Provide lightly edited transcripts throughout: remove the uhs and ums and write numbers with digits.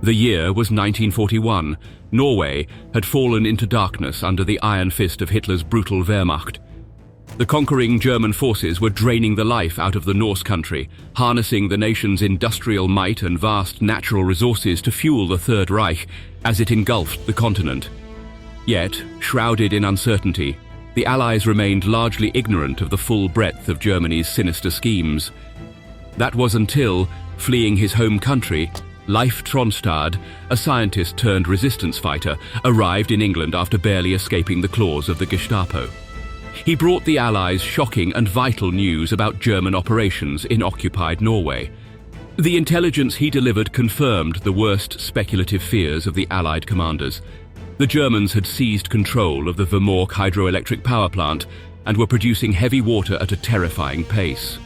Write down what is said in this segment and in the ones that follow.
The year was 1941. Norway had fallen into darkness under the iron fist of Hitler's brutal Wehrmacht. The conquering German forces were draining the life out of the Norse country, harnessing the nation's industrial might and vast natural resources to fuel the Third Reich as it engulfed the continent. Yet, shrouded in uncertainty, the Allies remained largely ignorant of the full breadth of Germany's sinister schemes. That was until, fleeing his home country, Leif Tronstad, a scientist turned resistance fighter, arrived in England after barely escaping the claws of the Gestapo. He brought the Allies shocking and vital news about German operations in occupied Norway. The intelligence he delivered confirmed the worst speculative fears of the Allied commanders. The Germans had seized control of the Wehrmacht hydroelectric power plant and were producing heavy water at a terrifying pace.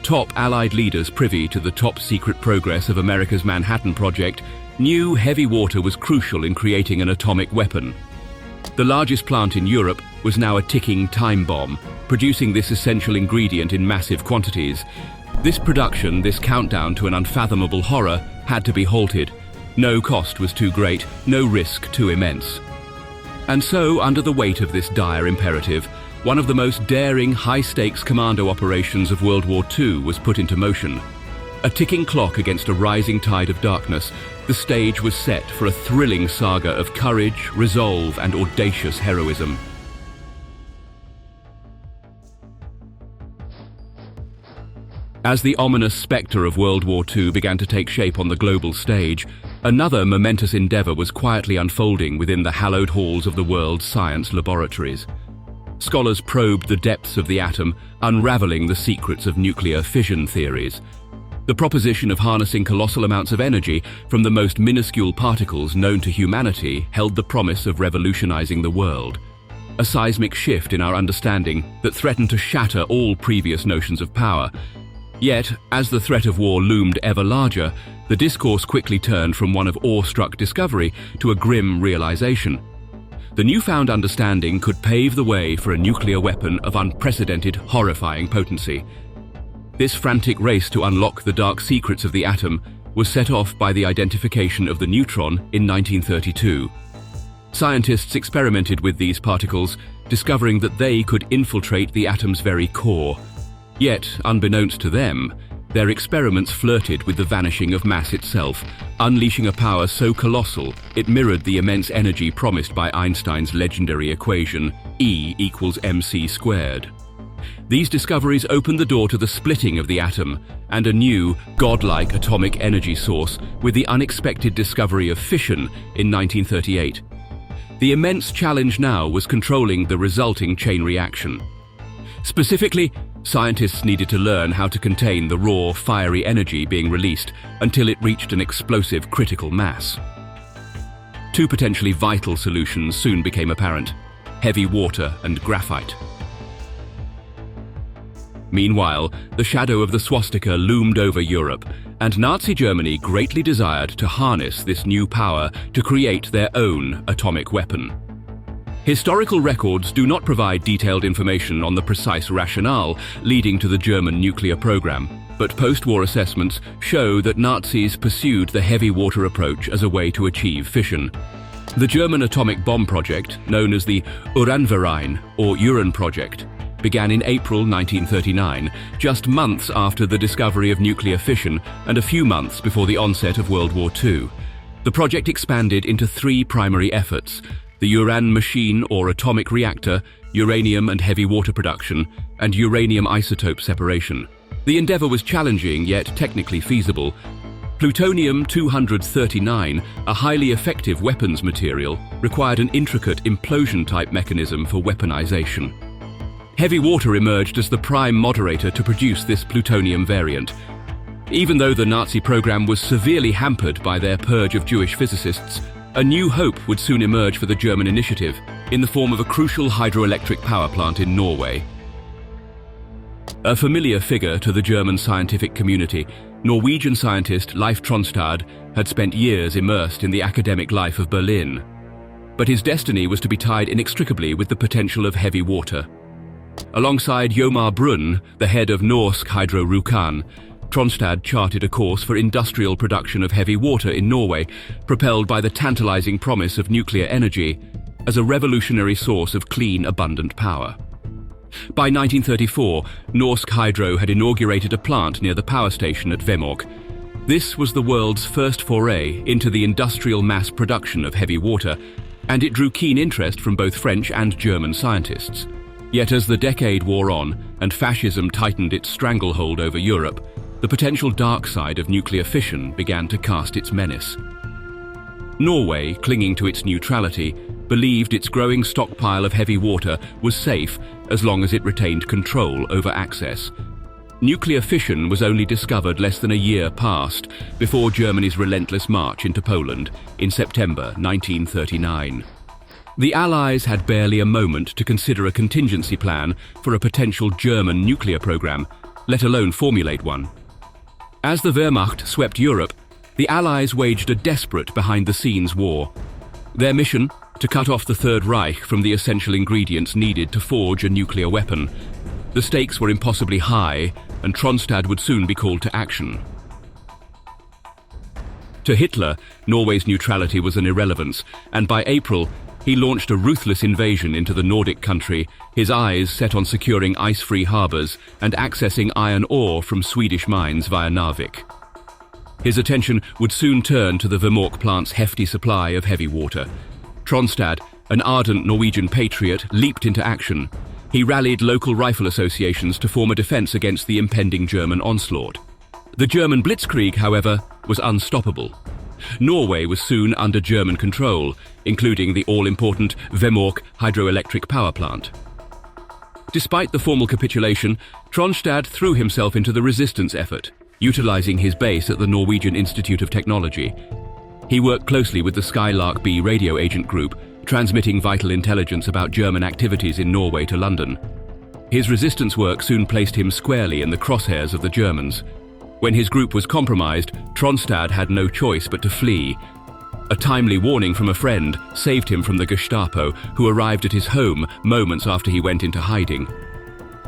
Top Allied leaders privy to the top-secret progress of America's Manhattan Project knew heavy water was crucial in creating an atomic weapon. The largest plant in Europe was now a ticking time bomb, producing this essential ingredient in massive quantities. This production, this countdown to an unfathomable horror, had to be halted. No cost was too great, no risk too immense. And so, under the weight of this dire imperative, one of the most daring, high-stakes commando operations of World War II was put into motion. A ticking clock against a rising tide of darkness, the stage was set for a thrilling saga of courage, resolve, and audacious heroism. As the ominous spectre of World War II began to take shape on the global stage, another momentous endeavor was quietly unfolding within the hallowed halls of the world's science laboratories. Scholars probed the depths of the atom, unraveling the secrets of nuclear fission theories. The proposition of harnessing colossal amounts of energy from the most minuscule particles known to humanity held the promise of revolutionizing the world. A seismic shift in our understanding that threatened to shatter all previous notions of power. Yet, as the threat of war loomed ever larger, the discourse quickly turned from one of awestruck discovery to a grim realization. The newfound understanding could pave the way for a nuclear weapon of unprecedented, horrifying potency. This frantic race to unlock the dark secrets of the atom was set off by the identification of the neutron in 1932. Scientists experimented with these particles, discovering that they could infiltrate the atom's very core. Yet, unbeknownst to them, their experiments flirted with the vanishing of mass itself, unleashing a power so colossal it mirrored the immense energy promised by Einstein's legendary equation, E equals mc squared. These discoveries opened the door to the splitting of the atom and a new, godlike atomic energy source with the unexpected discovery of fission in 1938. The immense challenge now was controlling the resulting chain reaction. Specifically, scientists needed to learn how to contain the raw, fiery energy being released until it reached an explosive critical mass. Two potentially vital solutions soon became apparent: heavy water and graphite. Meanwhile, the shadow of the swastika loomed over Europe, and Nazi Germany greatly desired to harness this new power to create their own atomic weapon. Historical records do not provide detailed information on the precise rationale leading to the German nuclear program, but post-war assessments show that Nazis pursued the heavy water approach as a way to achieve fission. The German atomic bomb project, known as the Uranverein or Uran project, began in April 1939, just months after the discovery of nuclear fission and a few months before the onset of World War II. The project expanded into three primary efforts: the Uran machine or atomic reactor, uranium and heavy water production, and uranium isotope separation. The endeavor was challenging yet technically feasible. Plutonium-239, a highly effective weapons material, required an intricate implosion-type mechanism for weaponization. Heavy water emerged as the prime moderator to produce this plutonium variant. Even though the Nazi program was severely hampered by their purge of Jewish physicists, a new hope would soon emerge for the German initiative in the form of a crucial hydroelectric power plant in Norway. A familiar figure to the German scientific community, Norwegian scientist Leif Tronstad had spent years immersed in the academic life of Berlin. But his destiny was to be tied inextricably with the potential of heavy water. Alongside Jomar Brunn, the head of Norsk Hydro Rjukan, Tronstad charted a course for industrial production of heavy water in Norway, propelled by the tantalizing promise of nuclear energy as a revolutionary source of clean, abundant power. By 1934, Norsk Hydro had inaugurated a plant near the power station at Wehrmacht. This was the world's first foray into the industrial mass production of heavy water, and it drew keen interest from both French and German scientists. Yet as the decade wore on and fascism tightened its stranglehold over Europe, the potential dark side of nuclear fission began to cast its menace. Norway, clinging to its neutrality, believed its growing stockpile of heavy water was safe as long as it retained control over access. Nuclear fission was only discovered less than a year past before Germany's relentless march into Poland in September 1939. The Allies had barely a moment to consider a contingency plan for a potential German nuclear program, let alone formulate one. As the Wehrmacht swept Europe, the Allies waged a desperate behind-the-scenes war. Their mission? To cut off the Third Reich from the essential ingredients needed to forge a nuclear weapon. The stakes were impossibly high, and Tronstad would soon be called to action. To Hitler, Norway's neutrality was an irrelevance, and by April, he launched a ruthless invasion into the Nordic country, his eyes set on securing ice-free harbours and accessing iron ore from Swedish mines via Narvik. His attention would soon turn to the Wehrmacht plant's hefty supply of heavy water. Tronstad, an ardent Norwegian patriot, leaped into action. He rallied local rifle associations to form a defence against the impending German onslaught. The German blitzkrieg, however, was unstoppable. Norway was soon under German control, including the all-important Wehrmacht hydroelectric power plant. Despite the formal capitulation, Tronstad threw himself into the resistance effort, utilising his base at the Norwegian Institute of Technology. He worked closely with the Skylark B radio agent group, transmitting vital intelligence about German activities in Norway to London. His resistance work soon placed him squarely in the crosshairs of the Germans. When his group was compromised, Tronstad had no choice but to flee. A timely warning from a friend saved him from the Gestapo, who arrived at his home moments after he went into hiding.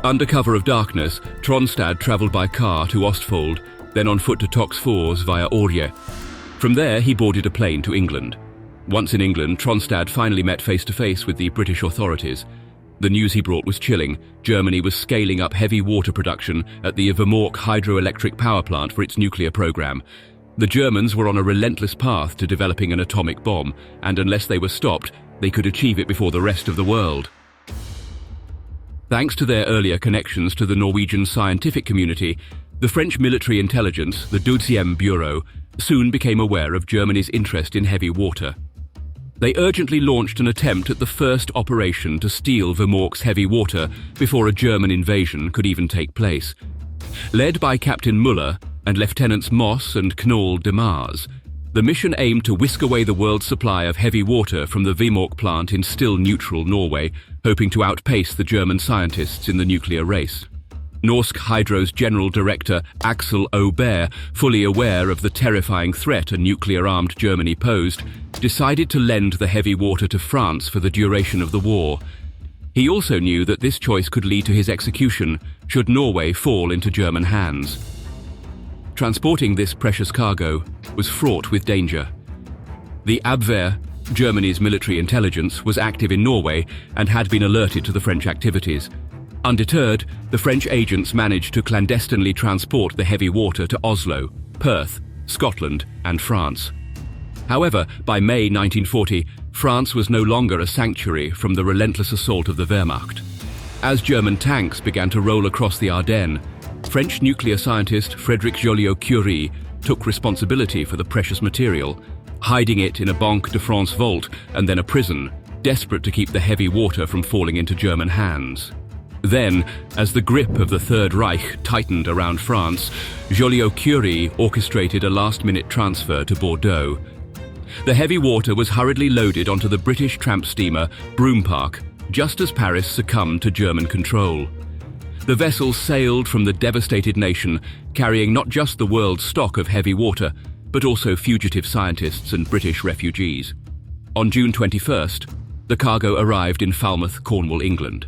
Under cover of darkness, Tronstad travelled by car to Ostfold, then on foot to Toxfors via Orje. From there, he boarded a plane to England. Once in England, Tronstad finally met face-to-face with the British authorities. The news he brought was chilling. Germany was scaling up heavy water production at the Wehrmacht hydroelectric power plant for its nuclear program. The Germans were on a relentless path to developing an atomic bomb, and unless they were stopped, they could achieve it before the rest of the world. Thanks to their earlier connections to the Norwegian scientific community, the French military intelligence, the 12e Bureau, soon became aware of Germany's interest in heavy water. They urgently launched an attempt at the first operation to steal Wehrmacht's heavy water before a German invasion could even take place. Led by Captain Müller and Lieutenants Moss and Knoll de Mars, the mission aimed to whisk away the world's supply of heavy water from the Wehrmacht plant in still neutral Norway, hoping to outpace the German scientists in the nuclear race. Norsk Hydro's General Director Axel Aubert, fully aware of the terrifying threat a nuclear-armed Germany posed, decided to lend the heavy water to France for the duration of the war. He also knew that this choice could lead to his execution should Norway fall into German hands. Transporting this precious cargo was fraught with danger. The Abwehr, Germany's military intelligence, was active in Norway and had been alerted to the French activities. Undeterred, the French agents managed to clandestinely transport the heavy water to Oslo, Perth, Scotland, and France. However, by May 1940, France was no longer a sanctuary from the relentless assault of the Wehrmacht. As German tanks began to roll across the Ardennes, French nuclear scientist Frédéric Joliot-Curie took responsibility for the precious material, hiding it in a Banque de France vault and then a prison, desperate to keep the heavy water from falling into German hands. Then, as the grip of the Third Reich tightened around France, Joliot-Curie orchestrated a last-minute transfer to Bordeaux. The heavy water was hurriedly loaded onto the British tramp steamer Broompark, just as Paris succumbed to German control. The vessel sailed from the devastated nation, carrying not just the world's stock of heavy water, but also fugitive scientists and British refugees. On June 21st, the cargo arrived in Falmouth, Cornwall, England.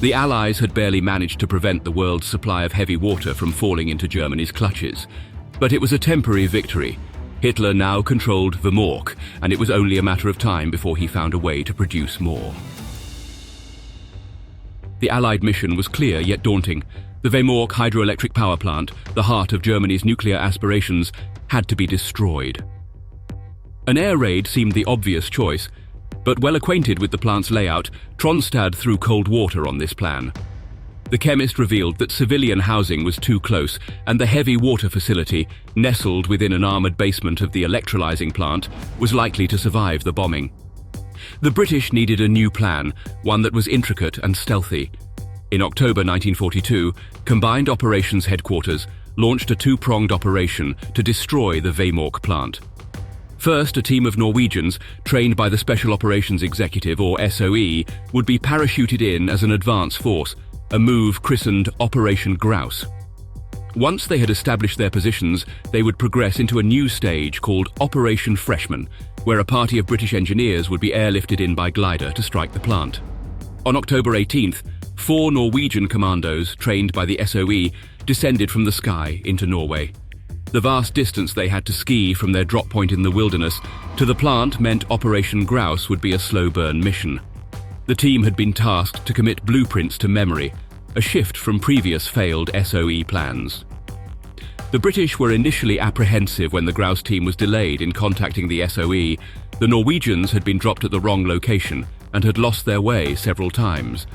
The Allies had barely managed to prevent the world's supply of heavy water from falling into Germany's clutches. But it was a temporary victory. Hitler now controlled Wehrmacht, and it was only a matter of time before he found a way to produce more. The Allied mission was clear yet daunting. The Wehrmacht hydroelectric power plant, the heart of Germany's nuclear aspirations, had to be destroyed. An air raid seemed the obvious choice, but well acquainted with the plant's layout, Tronstad threw cold water on this plan. The chemist revealed that civilian housing was too close, and the heavy water facility, nestled within an armoured basement of the electrolyzing plant, was likely to survive the bombing. The British needed a new plan, one that was intricate and stealthy. In October 1942, Combined Operations Headquarters launched a two-pronged operation to destroy the Wehrmacht plant. First, a team of Norwegians, trained by the Special Operations Executive, or SOE, would be parachuted in as an advance force, a move christened Operation Grouse. Once they had established their positions, they would progress into a new stage called Operation Freshman, where a party of British engineers would be airlifted in by glider to strike the plant. On October 18th, 4 Norwegian commandos, trained by the SOE, descended from the sky into Norway. The vast distance they had to ski from their drop point in the wilderness to the plant meant Operation Grouse would be a slow-burn mission. The team had been tasked to commit blueprints to memory, a shift from previous failed SOE plans. The British were initially apprehensive when the Grouse team was delayed in contacting the SOE. The Norwegians had been dropped at the wrong location and had lost their way several times.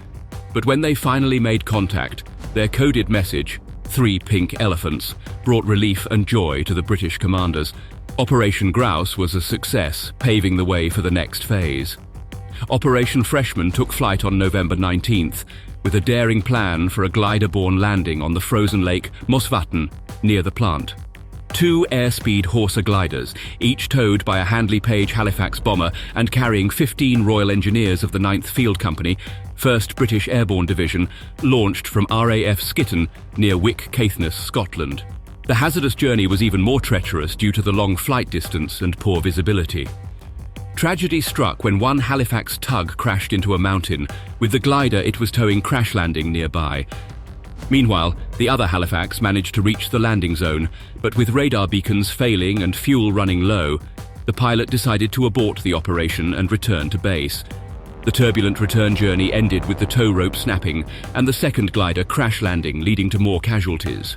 But when they finally made contact, their coded message, 3 pink elephants, brought relief and joy to the British commanders. Operation Grouse was a success, paving the way for the next phase. Operation Freshman took flight on November 19th, with a daring plan for a glider-borne landing on the frozen lake Mosvatn near the plant. 2 airspeed Horsa gliders, each towed by a Handley Page Halifax bomber and carrying 15 Royal Engineers of the 9th Field Company, 1st British Airborne Division, launched from RAF Scuttling near Wick, Caithness, Scotland. The hazardous journey was even more treacherous due to the long flight distance and poor visibility. Tragedy struck when one Halifax tug crashed into a mountain, with the glider it was towing crash landing nearby. Meanwhile, the other Halifax managed to reach the landing zone, but with radar beacons failing and fuel running low, the pilot decided to abort the operation and return to base. The turbulent return journey ended with the tow rope snapping and the second glider crash landing, leading to more casualties.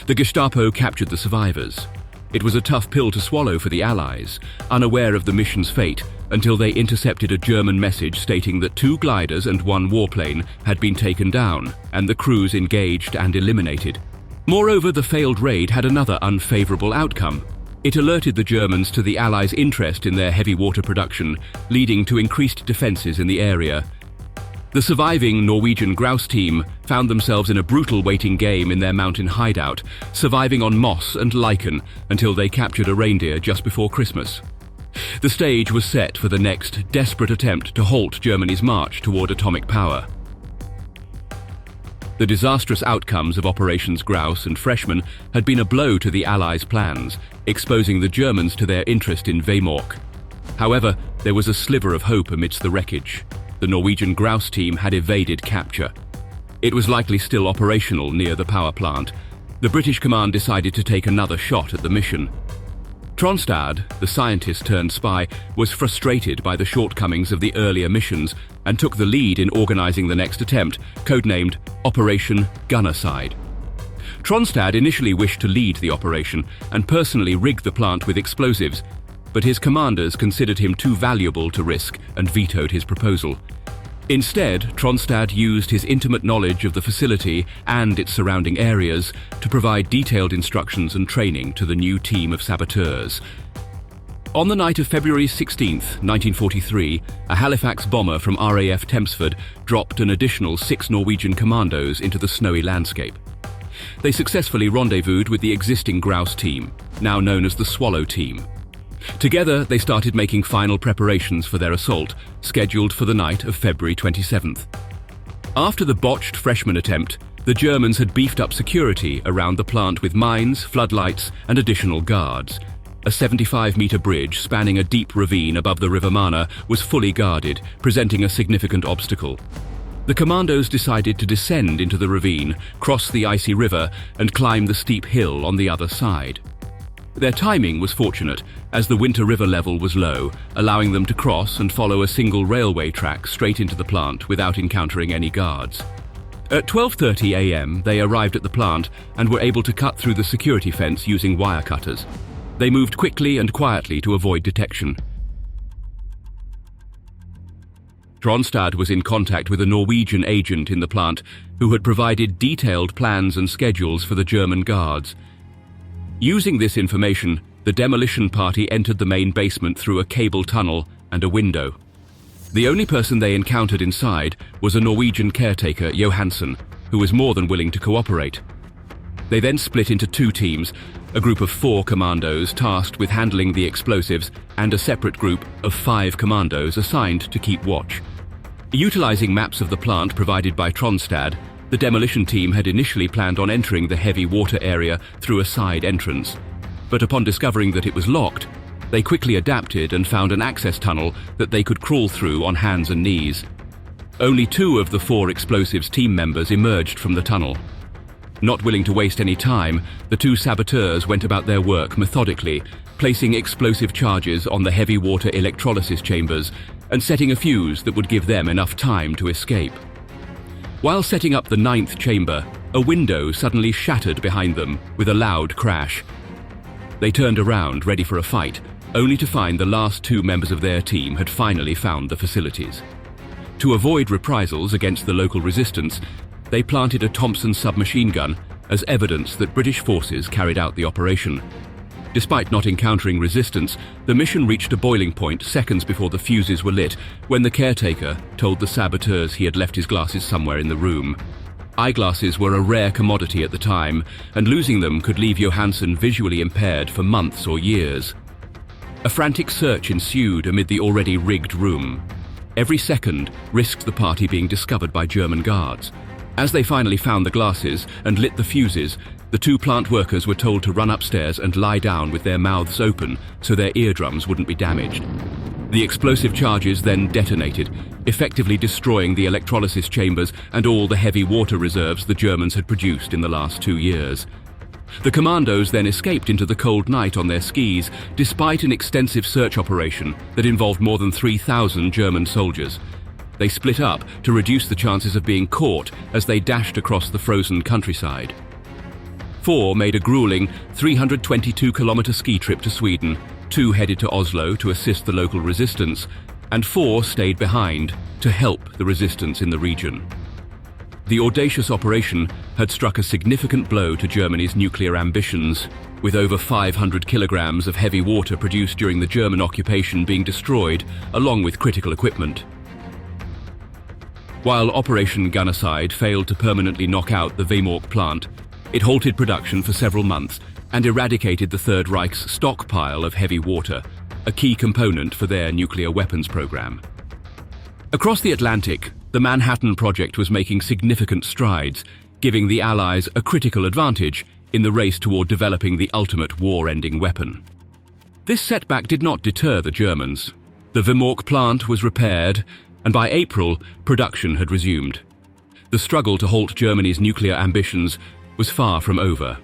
The Gestapo captured the survivors. It was a tough pill to swallow for the Allies, unaware of the mission's fate, until they intercepted a German message stating that 2 gliders and 1 warplane had been taken down, and the crews engaged and eliminated. Moreover, the failed raid had another unfavorable outcome. It alerted the Germans to the Allies' interest in their heavy water production, leading to increased defenses in the area. The surviving Norwegian Grouse team found themselves in a brutal waiting game in their mountain hideout, surviving on moss and lichen until they captured a reindeer just before Christmas. The stage was set for the next desperate attempt to halt Germany's march toward atomic power. The disastrous outcomes of Operations Grouse and Freshman had been a blow to the Allies' plans, exposing the Germans to their interest in Wehrmacht. However, there was a sliver of hope amidst the wreckage. The Norwegian Grouse team had evaded capture. It was likely still operational near the power plant. The British command decided to take another shot at the mission. Tronstad, the scientist turned spy, was frustrated by the shortcomings of the earlier missions and took the lead in organizing the next attempt, codenamed Operation Gunnerside. Tronstad initially wished to lead the operation and personally rig the plant with explosives, but his commanders considered him too valuable to risk and vetoed his proposal. Instead, Tronstad used his intimate knowledge of the facility and its surrounding areas to provide detailed instructions and training to the new team of saboteurs. On the night of February 16, 1943, a Halifax bomber from RAF Tempsford dropped an additional 6 Norwegian commandos into the snowy landscape. They successfully rendezvoused with the existing Grouse team, now known as the Swallow team. Together, they started making final preparations for their assault, scheduled for the night of February 27th. After the botched Freshman attempt, the Germans had beefed up security around the plant with mines, floodlights, and additional guards. A 75-meter bridge spanning a deep ravine above the River Mana was fully guarded, presenting a significant obstacle. The commandos decided to descend into the ravine, cross the icy river, and climb the steep hill on the other side. Their timing was fortunate, as the winter river level was low, allowing them to cross and follow a single railway track straight into the plant without encountering any guards. At 12:30 a.m., they arrived at the plant and were able to cut through the security fence using wire cutters. They moved quickly and quietly to avoid detection. Tronstad was in contact with a Norwegian agent in the plant who had provided detailed plans and schedules for the German guards. Using this information, the demolition party entered the main basement through a cable tunnel and a window. The only person they encountered inside was a Norwegian caretaker, Johansen, who was more than willing to cooperate. They then split into two teams, a group of 4 commandos tasked with handling the explosives and a separate group of 5 commandos assigned to keep watch. Utilizing maps of the plant provided by Tronstad, the demolition team had initially planned on entering the heavy water area through a side entrance. But upon discovering that it was locked, they quickly adapted and found an access tunnel that they could crawl through on hands and knees. Only 2 of the 4 explosives team members emerged from the tunnel. Not willing to waste any time, the 2 saboteurs went about their work methodically, placing explosive charges on the heavy water electrolysis chambers and setting a fuse that would give them enough time to escape. While setting up the 9th chamber, a window suddenly shattered behind them with a loud crash. They turned around, ready for a fight, only to find the last 2 members of their team had finally found the facilities. To avoid reprisals against the local resistance, they planted a Thompson submachine gun as evidence that British forces carried out the operation. Despite not encountering resistance, the mission reached a boiling point seconds before the fuses were lit when the caretaker told the saboteurs he had left his glasses somewhere in the room. Eyeglasses were a rare commodity at the time, and losing them could leave Johansen visually impaired for months or years. A frantic search ensued amid the already rigged room. Every second risked the party being discovered by German guards. As they finally found the glasses and lit the fuses, the 2 plant workers were told to run upstairs and lie down with their mouths open so their eardrums wouldn't be damaged. The explosive charges then detonated, effectively destroying the electrolysis chambers and all the heavy water reserves the Germans had produced in the last 2 years. The commandos then escaped into the cold night on their skis, despite an extensive search operation that involved more than 3,000 German soldiers. They split up to reduce the chances of being caught as they dashed across the frozen countryside. 4 made a grueling 322-kilometer ski trip to Sweden, 2 headed to Oslo to assist the local resistance, and 4 stayed behind to help the resistance in the region. The audacious operation had struck a significant blow to Germany's nuclear ambitions, with over 500 kilograms of heavy water produced during the German occupation being destroyed, along with critical equipment. While Operation Gunnerside failed to permanently knock out the Wehrmacht plant, it halted production for several months and eradicated the Third Reich's stockpile of heavy water, a key component for their nuclear weapons program. Across the Atlantic, the Manhattan Project was making significant strides, giving the Allies a critical advantage in the race toward developing the ultimate war-ending weapon. This setback did not deter the Germans. The Wehrmacht plant was repaired, and by April, production had resumed. The struggle to halt Germany's nuclear ambitions was far from over.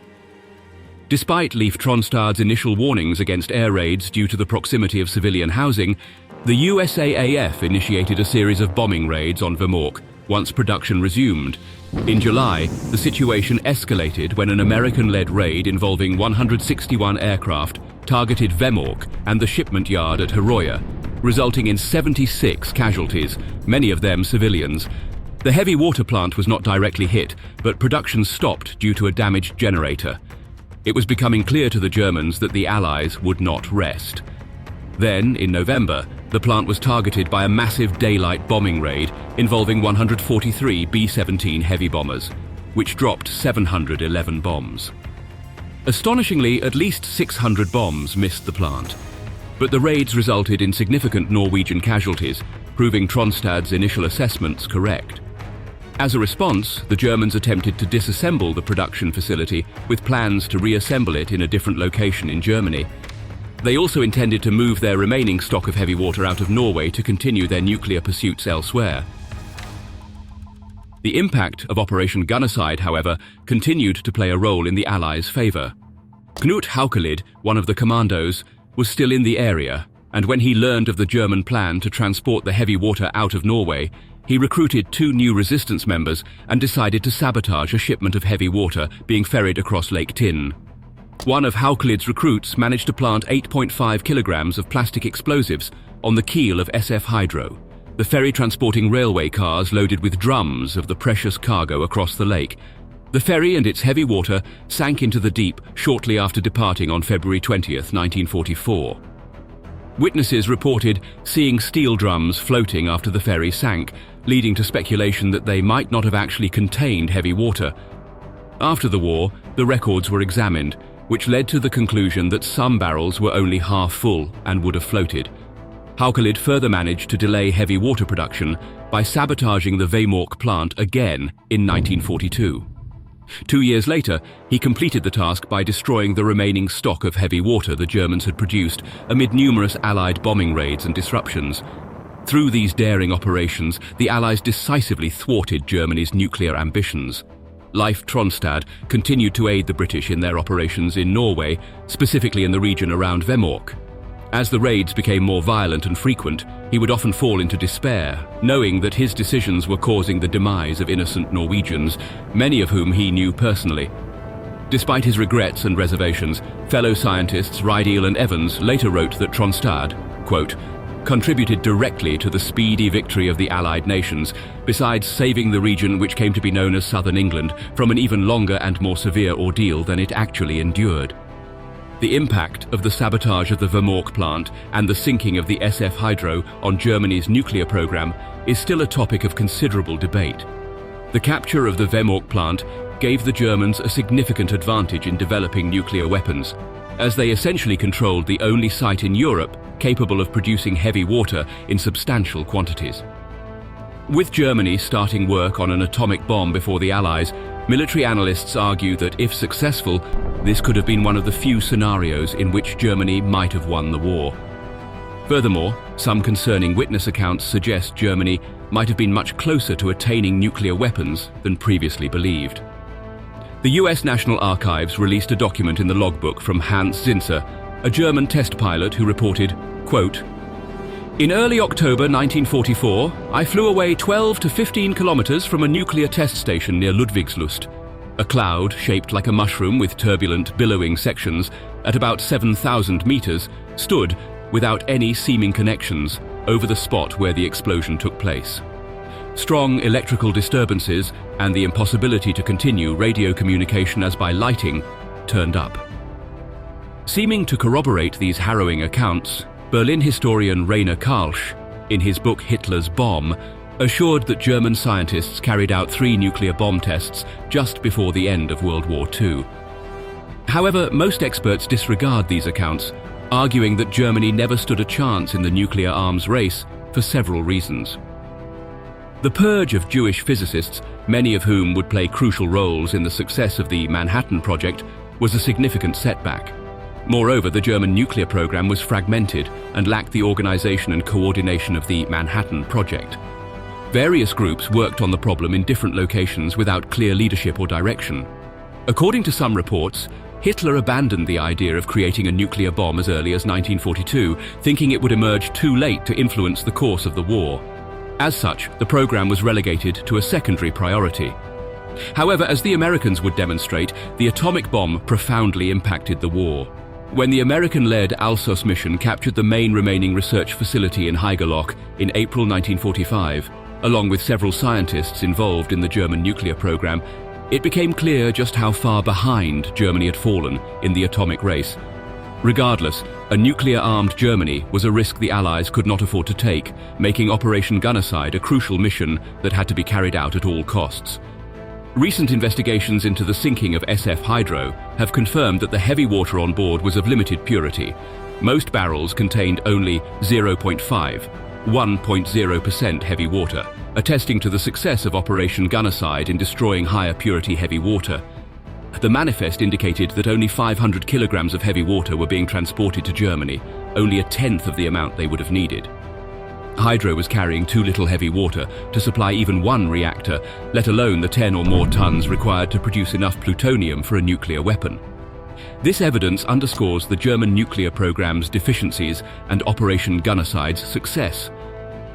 Despite Leif Tronstad's initial warnings against air raids due to the proximity of civilian housing, the USAAF initiated a series of bombing raids on Wehrmacht once production resumed. In July, the situation escalated when an American-led raid involving 161 aircraft targeted Wehrmacht and the shipment yard at Herøya, resulting in 76 casualties, many of them civilians. The heavy water plant was not directly hit, but production stopped due to a damaged generator. It was becoming clear to the Germans that the Allies would not rest. Then, in November, the plant was targeted by a massive daylight bombing raid involving 143 B-17 heavy bombers, which dropped 711 bombs. Astonishingly, at least 600 bombs missed the plant. But the raids resulted in significant Norwegian casualties, proving Tronstad's initial assessments correct. As a response, the Germans attempted to disassemble the production facility with plans to reassemble it in a different location in Germany. They also intended to move their remaining stock of heavy water out of Norway to continue their nuclear pursuits elsewhere. The impact of Operation Gunnerside, however, continued to play a role in the Allies' favour. Knut Haukelid, one of the commandos, was still in the area, and when he learned of the German plan to transport the heavy water out of Norway, he recruited 2 new resistance members and decided to sabotage a shipment of heavy water being ferried across Lake Tinn. One of Haukelid's recruits managed to plant 8.5 kilograms of plastic explosives on the keel of SF Hydro, the ferry transporting railway cars loaded with drums of the precious cargo across the lake. The ferry and its heavy water sank into the deep shortly after departing on February 20th, 1944. Witnesses reported seeing steel drums floating after the ferry sank, leading to speculation that they might not have actually contained heavy water. After the war, the records were examined, which led to the conclusion that some barrels were only half full and would have floated. Haukelid further managed to delay heavy water production by sabotaging the Wehrmacht plant again in 1942. 2 years later, he completed the task by destroying the remaining stock of heavy water the Germans had produced amid numerous Allied bombing raids and disruptions. Through these daring operations, the Allies decisively thwarted Germany's nuclear ambitions. Leif Tronstad continued to aid the British in their operations in Norway, specifically in the region around Wehrmacht. As the raids became more violent and frequent, he would often fall into despair, knowing that his decisions were causing the demise of innocent Norwegians, many of whom he knew personally. Despite his regrets and reservations, fellow scientists Rydell and Evans later wrote that Tronstad, quote, contributed directly to the speedy victory of the Allied nations, besides saving the region which came to be known as Southern England from an even longer and more severe ordeal than it actually endured. The impact of the sabotage of the Wehrmacht plant and the sinking of the SF Hydro on Germany's nuclear program is still a topic of considerable debate. The capture of the Wehrmacht plant gave the Germans a significant advantage in developing nuclear weapons, as they essentially controlled the only site in Europe capable of producing heavy water in substantial quantities. With Germany starting work on an atomic bomb before the Allies, military analysts argue that if successful, this could have been one of the few scenarios in which Germany might have won the war. Furthermore, some concerning witness accounts suggest Germany might have been much closer to attaining nuclear weapons than previously believed. The US National Archives released a document in the logbook from Hans Zinser, a German test pilot who reported, quote, "In early October 1944, I flew away 12 to 15 kilometers from a nuclear test station near Ludwigslust. A cloud, shaped like a mushroom with turbulent, billowing sections, at about 7,000 meters, stood, without any seeming connections, over the spot where the explosion took place. Strong electrical disturbances and the impossibility to continue radio communication as by lighting turned up." Seeming to corroborate these harrowing accounts, Berlin historian Rainer Kalsch, in his book Hitler's Bomb, assured that German scientists carried out 3 nuclear bomb tests just before the end of World War II. However, most experts disregard these accounts, arguing that Germany never stood a chance in the nuclear arms race for several reasons. The purge of Jewish physicists, many of whom would play crucial roles in the success of the Manhattan Project, was a significant setback. Moreover, the German nuclear program was fragmented and lacked the organization and coordination of the Manhattan Project. Various groups worked on the problem in different locations without clear leadership or direction. According to some reports, Hitler abandoned the idea of creating a nuclear bomb as early as 1942, thinking it would emerge too late to influence the course of the war. As such, the program was relegated to a secondary priority. However, as the Americans would demonstrate, the atomic bomb profoundly impacted the war. When the American-led Alsos mission captured the main remaining research facility in Haigerloch in April 1945, along with several scientists involved in the German nuclear program, it became clear just how far behind Germany had fallen in the atomic race. Regardless, a nuclear-armed Germany was a risk the Allies could not afford to take, making Operation Gunnerside a crucial mission that had to be carried out at all costs. Recent investigations into the sinking of SF Hydro have confirmed that the heavy water on board was of limited purity. Most barrels contained only 1.0% heavy water, attesting to the success of Operation Gunnerside in destroying higher purity heavy water. The manifest indicated that only 500 kilograms of heavy water were being transported to Germany, only a tenth of the amount they would have needed. Hydro was carrying too little heavy water to supply even one reactor, let alone the 10 or more tons required to produce enough plutonium for a nuclear weapon. This evidence underscores the German nuclear program's deficiencies and Operation Gunnerside's success.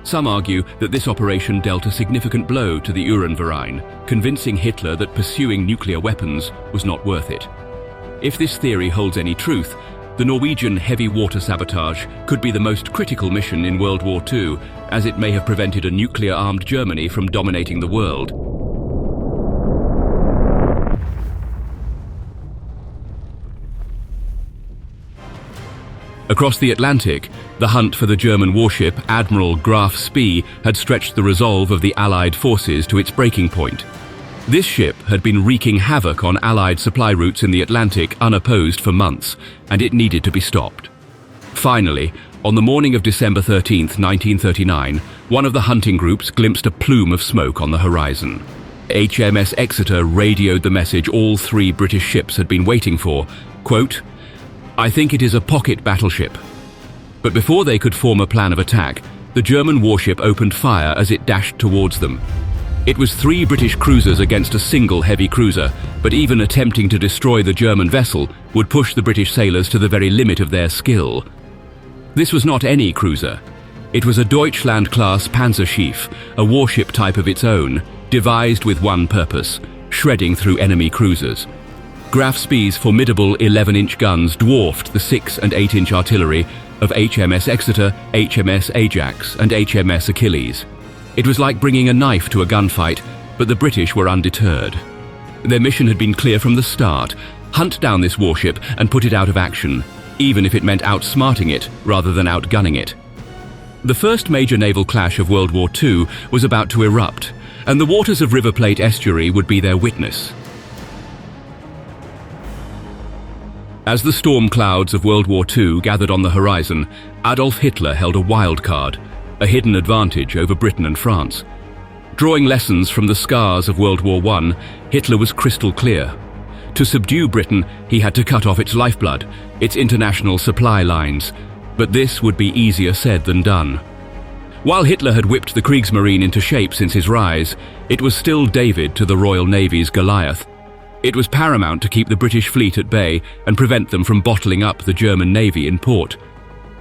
Some argue that this operation dealt a significant blow to the Uhrenverein, convincing Hitler that pursuing nuclear weapons was not worth it. If this theory holds any truth, the Norwegian heavy water sabotage could be the most critical mission in World War II, as it may have prevented a nuclear-armed Germany from dominating the world. Across the Atlantic, the hunt for the German warship Admiral Graf Spey had stretched the resolve of the Allied forces to its breaking point. This ship had been wreaking havoc on Allied supply routes in the Atlantic unopposed for months, and it needed to be stopped. Finally, on the morning of December 13, 1939, one of the hunting groups glimpsed a plume of smoke on the horizon. HMS Exeter radioed the message all three British ships had been waiting for, quote, "I think it is a pocket battleship." But before they could form a plan of attack, the German warship opened fire as it dashed towards them. It was 3 British cruisers against a single heavy cruiser, but even attempting to destroy the German vessel would push the British sailors to the very limit of their skill. This was not any cruiser. It was a Deutschland-class Panzerschiff, a warship type of its own, devised with one purpose: shredding through enemy cruisers. Graf Spey's formidable 11-inch guns dwarfed the 6- and 8-inch artillery of HMS Exeter, HMS Ajax, and HMS Achilles. It was like bringing a knife to a gunfight, but the British were undeterred. Their mission had been clear from the start: hunt down this warship and put it out of action, even if it meant outsmarting it rather than outgunning it. The first major naval clash of World War II was about to erupt, and the waters of River Plate estuary would be their witness. As the storm clouds of World War II gathered on the horizon, Adolf Hitler held a wild card, a hidden advantage over Britain and France. Drawing lessons from the scars of World War I, Hitler was crystal clear. To subdue Britain, he had to cut off its lifeblood, its international supply lines. But this would be easier said than done. While Hitler had whipped the Kriegsmarine into shape since his rise, it was still David to the Royal Navy's Goliath. It was paramount to keep the British fleet at bay and prevent them from bottling up the German Navy in port.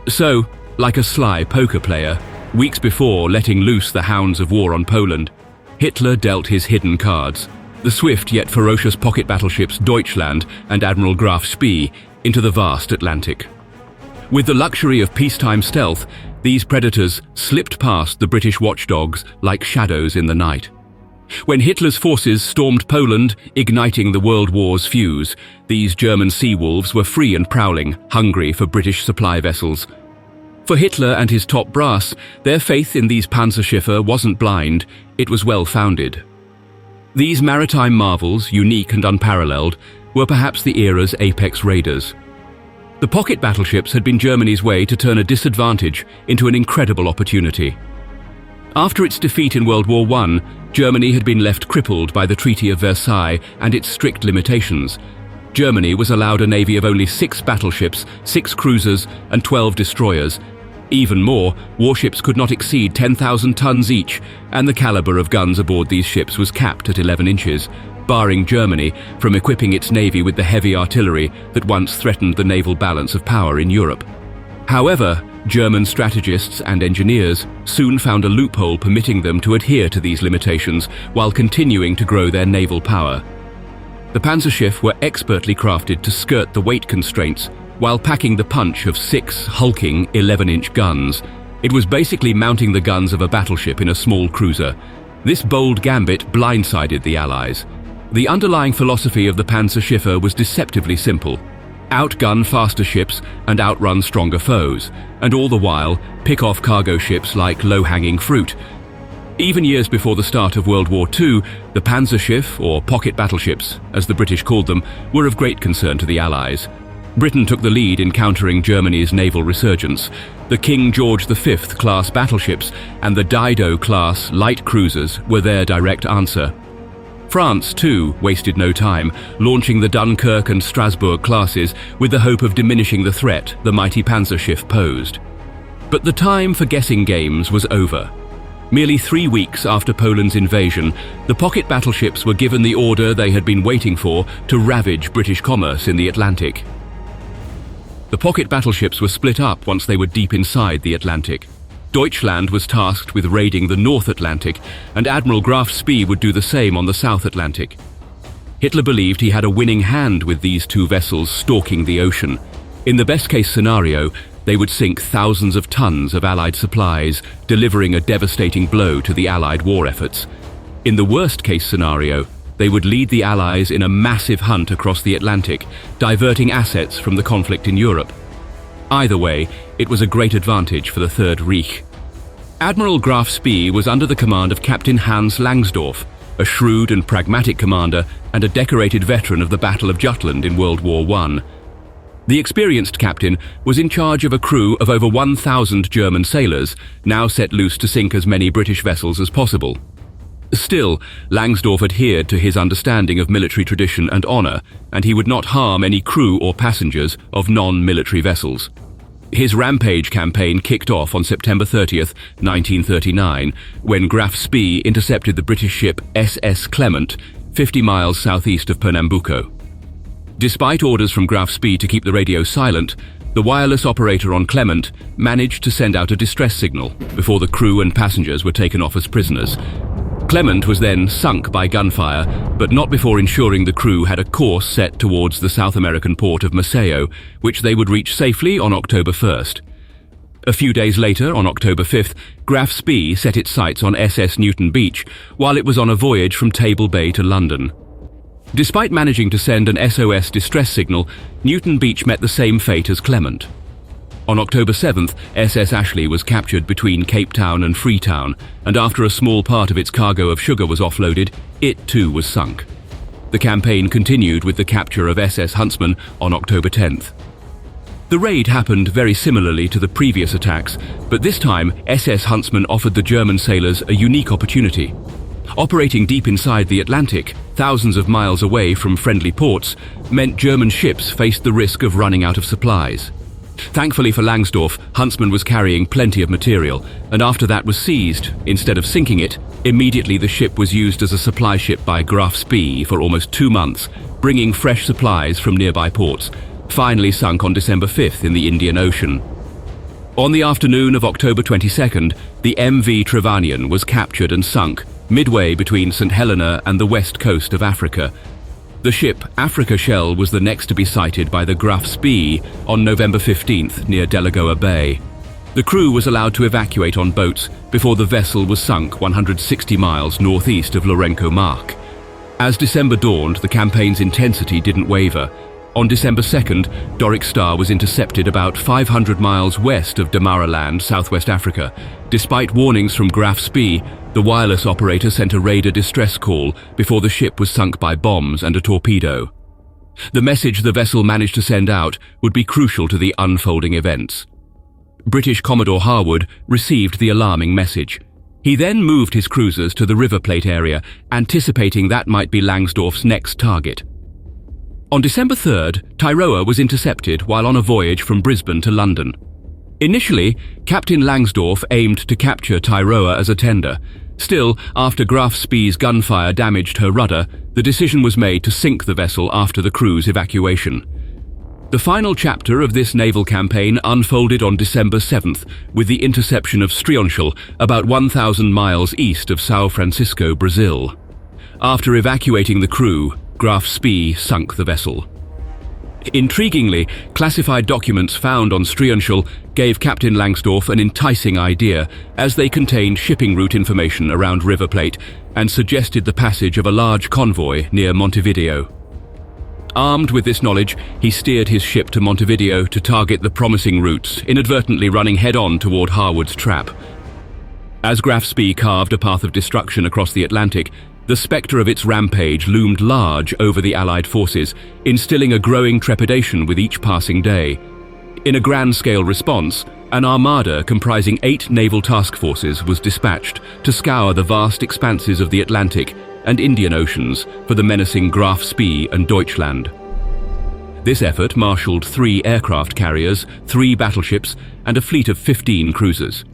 So, like a sly poker player, weeks before letting loose the hounds of war on Poland, Hitler dealt his hidden cards, the swift yet ferocious pocket battleships Deutschland and Admiral Graf Spey, into the vast Atlantic. With the luxury of peacetime stealth, these predators slipped past the British watchdogs like shadows in the night. When Hitler's forces stormed Poland, igniting the World War's fuse, these German sea wolves were free and prowling, hungry for British supply vessels. For Hitler and his top brass, their faith in these Panzerschiffe wasn't blind, it was well-founded. These maritime marvels, unique and unparalleled, were perhaps the era's apex raiders. The pocket battleships had been Germany's way to turn a disadvantage into an incredible opportunity. After its defeat in World War I, Germany had been left crippled by the Treaty of Versailles and its strict limitations. Germany was allowed a navy of only 6 battleships, 6 cruisers, and 12 destroyers. Even more, warships could not exceed 10,000 tons each, and the caliber of guns aboard these ships was capped at 11 inches, barring Germany from equipping its navy with the heavy artillery that once threatened the naval balance of power in Europe. However, German strategists and engineers soon found a loophole permitting them to adhere to these limitations while continuing to grow their naval power. The Panzerschiff were expertly crafted to skirt the weight constraints while packing the punch of 6 hulking 11-inch guns. It was basically mounting the guns of a battleship in a small cruiser. This bold gambit blindsided the Allies. The underlying philosophy of the Panzerschiffe was deceptively simple: outgun faster ships and outrun stronger foes, and all the while pick off cargo ships like low-hanging fruit. Even years before the start of World War II, the Panzerschiff, or pocket battleships, as the British called them, were of great concern to the Allies. Britain took the lead in countering Germany's naval resurgence. The King George V class battleships and the Dido-class light cruisers were their direct answer. France, too, wasted no time, launching the Dunkirk and Strasbourg classes with the hope of diminishing the threat the mighty Panzerschiff posed. But the time for guessing games was over. Merely 3 weeks after Poland's invasion, the pocket battleships were given the order they had been waiting for to ravage British commerce in the Atlantic. The pocket battleships were split up once they were deep inside the Atlantic. Deutschland was tasked with raiding the North Atlantic, and Admiral Graf Spee would do the same on the South Atlantic. Hitler believed he had a winning hand with these two vessels stalking the ocean. In the best-case scenario, they would sink thousands of tons of Allied supplies, delivering a devastating blow to the Allied war efforts. In the worst-case scenario, they would lead the Allies in a massive hunt across the Atlantic, diverting assets from the conflict in Europe. Either way, it was a great advantage for the Third Reich. Admiral Graf Spee was under the command of Captain Hans Langsdorff, a shrewd and pragmatic commander and a decorated veteran of the Battle of Jutland in World War I. The experienced captain was in charge of a crew of over 1,000 German sailors, now set loose to sink as many British vessels as possible. Still, Langsdorff adhered to his understanding of military tradition and honor, and he would not harm any crew or passengers of non-military vessels. His rampage campaign kicked off on September 30th, 1939, when Graf Spee intercepted the British ship SS Clement, 50 miles southeast of Pernambuco. Despite orders from Graf Spee to keep the radio silent, the wireless operator on Clement managed to send out a distress signal before the crew and passengers were taken off as prisoners. Clement was then sunk by gunfire, but not before ensuring the crew had a course set towards the South American port of Maceió, which they would reach safely on October 1st. A few days later, on October 5th, Graf Spee set its sights on SS Newton Beach while it was on a voyage from Table Bay to London. Despite managing to send an SOS distress signal, Newton Beach met the same fate as Clement. On October 7th, SS Ashley was captured between Cape Town and Freetown, and after a small part of its cargo of sugar was offloaded, it too was sunk. The campaign continued with the capture of SS Huntsman on October 10th. The raid happened very similarly to the previous attacks, but this time SS Huntsman offered the German sailors a unique opportunity. Operating deep inside the Atlantic, thousands of miles away from friendly ports, meant German ships faced the risk of running out of supplies. Thankfully for Langsdorff, Huntsman was carrying plenty of material, and after that was seized, instead of sinking it, immediately the ship was used as a supply ship by Graf Spee for almost 2 months, bringing fresh supplies from nearby ports, finally sunk on December 5th in the Indian Ocean. On the afternoon of October 22nd, the MV Trevanion was captured and sunk, midway between St. Helena and the west coast of Africa. The ship Africa Shell was the next to be sighted by the Graf Spee on November 15th near Delagoa Bay. The crew was allowed to evacuate on boats before the vessel was sunk 160 miles northeast of Lourenço Marque. As December dawned, the campaign's intensity didn't waver. On December 2nd, Doric Star was intercepted about 500 miles west of Damaraland, southwest Africa. Despite warnings from Graf Spee, the wireless operator sent a raider distress call before the ship was sunk by bombs and a torpedo. The message the vessel managed to send out would be crucial to the unfolding events. British Commodore Harwood received the alarming message. He then moved his cruisers to the River Plate area, anticipating that might be Langsdorff's next target. On December 3rd, Tyroa was intercepted while on a voyage from Brisbane to London. Initially, Captain Langsdorff aimed to capture Tyroa as a tender. Still, after Graf Spee's gunfire damaged her rudder, the decision was made to sink the vessel after the crew's evacuation. The final chapter of this naval campaign unfolded on December 7th with the interception of Strionschel, about 1,000 miles east of São Francisco, Brazil. After evacuating the crew, Graf Spee sunk the vessel. Intriguingly, classified documents found on Strionschel gave Captain Langsdorff an enticing idea, as they contained shipping route information around River Plate and suggested the passage of a large convoy near Montevideo. Armed with this knowledge, he steered his ship to Montevideo to target the promising routes, inadvertently running head-on toward Harwood's trap. As Graf Spee carved a path of destruction across the Atlantic, the spectre of its rampage loomed large over the Allied forces, instilling a growing trepidation with each passing day. In a grand-scale response, an armada comprising 8 naval task forces was dispatched to scour the vast expanses of the Atlantic and Indian Oceans for the menacing Graf Spee and Deutschland. This effort marshalled 3 aircraft carriers, 3 battleships, and a fleet of 15 cruisers.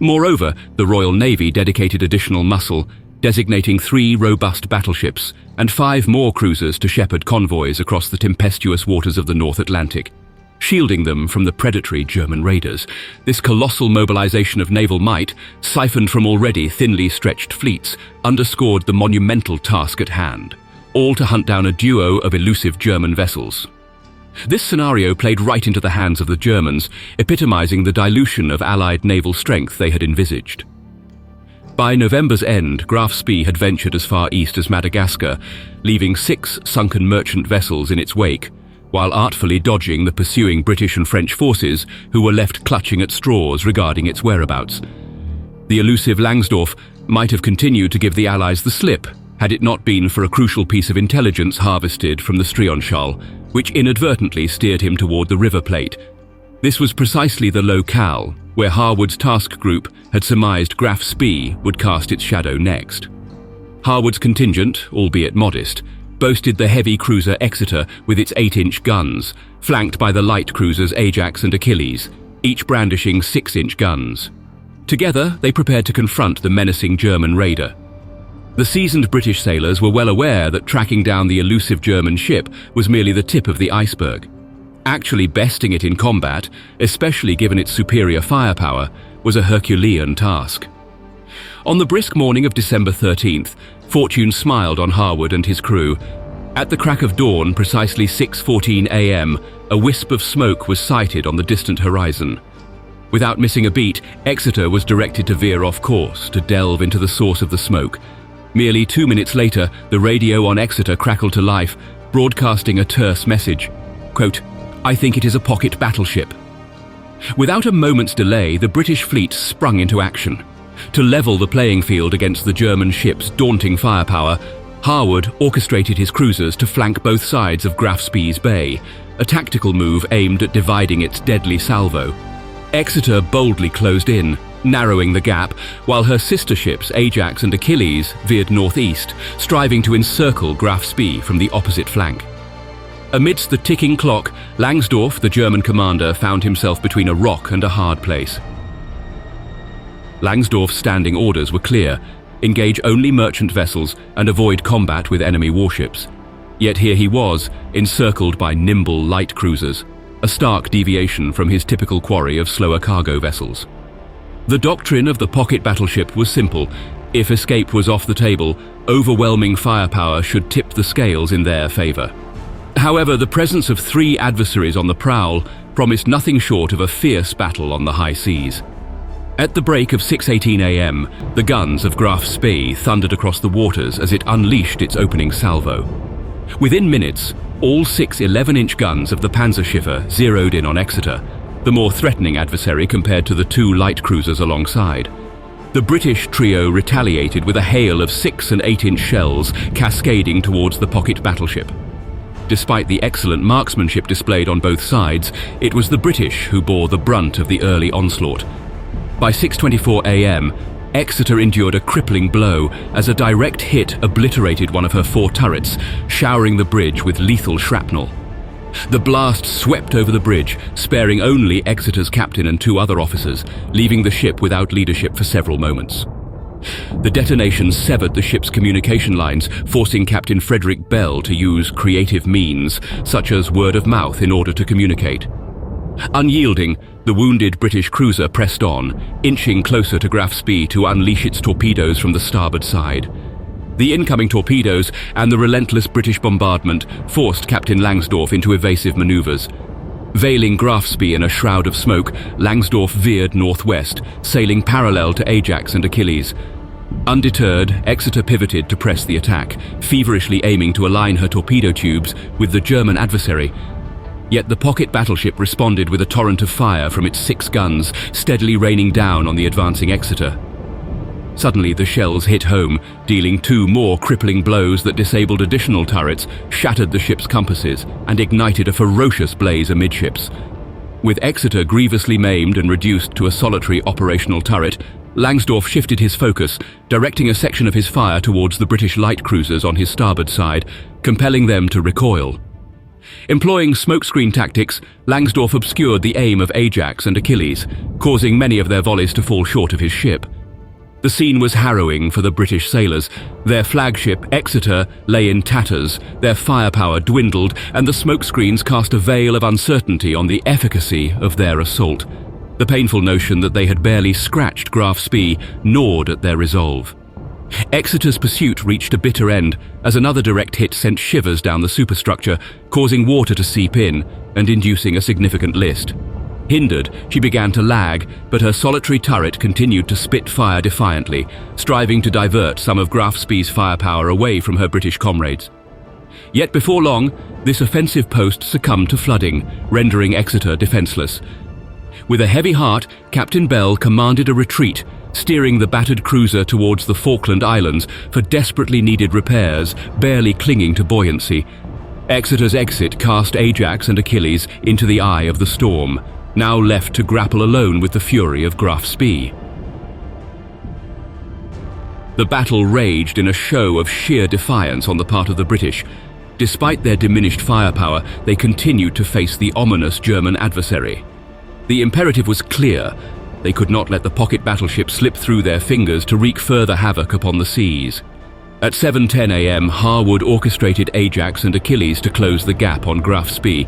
Moreover, the Royal Navy dedicated additional muscle, designating 3 robust battleships and 5 more cruisers to shepherd convoys across the tempestuous waters of the North Atlantic, shielding them from the predatory German raiders. This colossal mobilization of naval might, siphoned from already thinly stretched fleets, underscored the monumental task at hand, all to hunt down a duo of elusive German vessels. This scenario played right into the hands of the Germans, epitomizing the dilution of Allied naval strength they had envisaged. By November's end, Graf Spey had ventured as far east as Madagascar, leaving 6 sunken merchant vessels in its wake, while artfully dodging the pursuing British and French forces who were left clutching at straws regarding its whereabouts. The elusive Langsdorff might have continued to give the Allies the slip, had it not been for a crucial piece of intelligence harvested from the Strionschal, which inadvertently steered him toward the River Plate. This was precisely the locale where Harwood's task group had surmised Graf Spey would cast its shadow next. Harwood's contingent, albeit modest, boasted the heavy cruiser Exeter with its 8-inch guns, flanked by the light cruisers Ajax and Achilles, each brandishing 6-inch guns. Together, they prepared to confront the menacing German raider. The seasoned British sailors were well aware that tracking down the elusive German ship was merely the tip of the iceberg. Actually besting it in combat, especially given its superior firepower, was a Herculean task. On the brisk morning of December 13th, fortune smiled on Harwood and his crew. At the crack of dawn, precisely 6:14 a.m., a wisp of smoke was sighted on the distant horizon. Without missing a beat, Exeter was directed to veer off course, to delve into the source of the smoke. Merely 2 minutes later, the radio on Exeter crackled to life, broadcasting a terse message. Quote, "I think it is a pocket battleship." Without a moment's delay, the British fleet sprung into action. To level the playing field against the German ship's daunting firepower, Harwood orchestrated his cruisers to flank both sides of Graf Spey's Bay, a tactical move aimed at dividing its deadly salvo. Exeter boldly closed in, narrowing the gap, while her sister ships Ajax and Achilles veered northeast, striving to encircle Graf Spey from the opposite flank. Amidst the ticking clock, Langsdorff, the German commander, found himself between a rock and a hard place. Langsdorff's standing orders were clear: engage only merchant vessels and avoid combat with enemy warships. Yet here he was, encircled by nimble light cruisers, a stark deviation from his typical quarry of slower cargo vessels. The doctrine of the pocket battleship was simple: if escape was off the table, overwhelming firepower should tip the scales in their favor. However, the presence of 3 adversaries on the prowl promised nothing short of a fierce battle on the high seas. At the break of 6:18 a.m., the guns of Graf Spey thundered across the waters as it unleashed its opening salvo. Within minutes, all 6 11-inch guns of the Panzerschiffe zeroed in on Exeter, the more threatening adversary compared to the 2 light cruisers alongside. The British trio retaliated with a hail of 6- and 8-inch shells cascading towards the pocket battleship. Despite the excellent marksmanship displayed on both sides, it was the British who bore the brunt of the early onslaught. By 6:24 a.m., Exeter endured a crippling blow as a direct hit obliterated one of her 4 turrets, showering the bridge with lethal shrapnel. The blast swept over the bridge, sparing only Exeter's captain and 2 other officers, leaving the ship without leadership for several moments. The detonation severed the ship's communication lines, forcing Captain Frederick Bell to use creative means, such as word of mouth, in order to communicate. Unyielding, the wounded British cruiser pressed on, inching closer to Graf Spey to unleash its torpedoes from the starboard side. The incoming torpedoes and the relentless British bombardment forced Captain Langsdorff into evasive maneuvers. Veiling Graf Spey in a shroud of smoke, Langsdorff veered northwest, sailing parallel to Ajax and Achilles. Undeterred, Exeter pivoted to press the attack, feverishly aiming to align her torpedo tubes with the German adversary. Yet the pocket battleship responded with a torrent of fire from its 6 guns, steadily raining down on the advancing Exeter. Suddenly, the shells hit home, dealing 2 more crippling blows that disabled additional turrets, shattered the ship's compasses, and ignited a ferocious blaze amidships. With Exeter grievously maimed and reduced to a solitary operational turret, Langsdorff shifted his focus, directing a section of his fire towards the British light cruisers on his starboard side, compelling them to recoil. Employing smokescreen tactics, Langsdorff obscured the aim of Ajax and Achilles, causing many of their volleys to fall short of his ship. The scene was harrowing for the British sailors. Their flagship, Exeter, lay in tatters, their firepower dwindled, and the smokescreens cast a veil of uncertainty on the efficacy of their assault. The painful notion that they had barely scratched Graf Spee gnawed at their resolve. Exeter's pursuit reached a bitter end as another direct hit sent shivers down the superstructure, causing water to seep in and inducing a significant list. Hindered, she began to lag, but her solitary turret continued to spit fire defiantly, striving to divert some of Graf Spee's firepower away from her British comrades. Yet before long, this offensive post succumbed to flooding, rendering Exeter defenseless. With a heavy heart, Captain Bell commanded a retreat, steering the battered cruiser towards the Falkland Islands for desperately needed repairs, barely clinging to buoyancy. Exeter's exit cast Ajax and Achilles into the eye of the storm, now left to grapple alone with the fury of Graf Spee. The battle raged in a show of sheer defiance on the part of the British. Despite their diminished firepower, they continued to face the ominous German adversary. The imperative was clear. They could not let the pocket battleship slip through their fingers to wreak further havoc upon the seas. At 7:10 a.m., Harwood orchestrated Ajax and Achilles to close the gap on Graf Spee.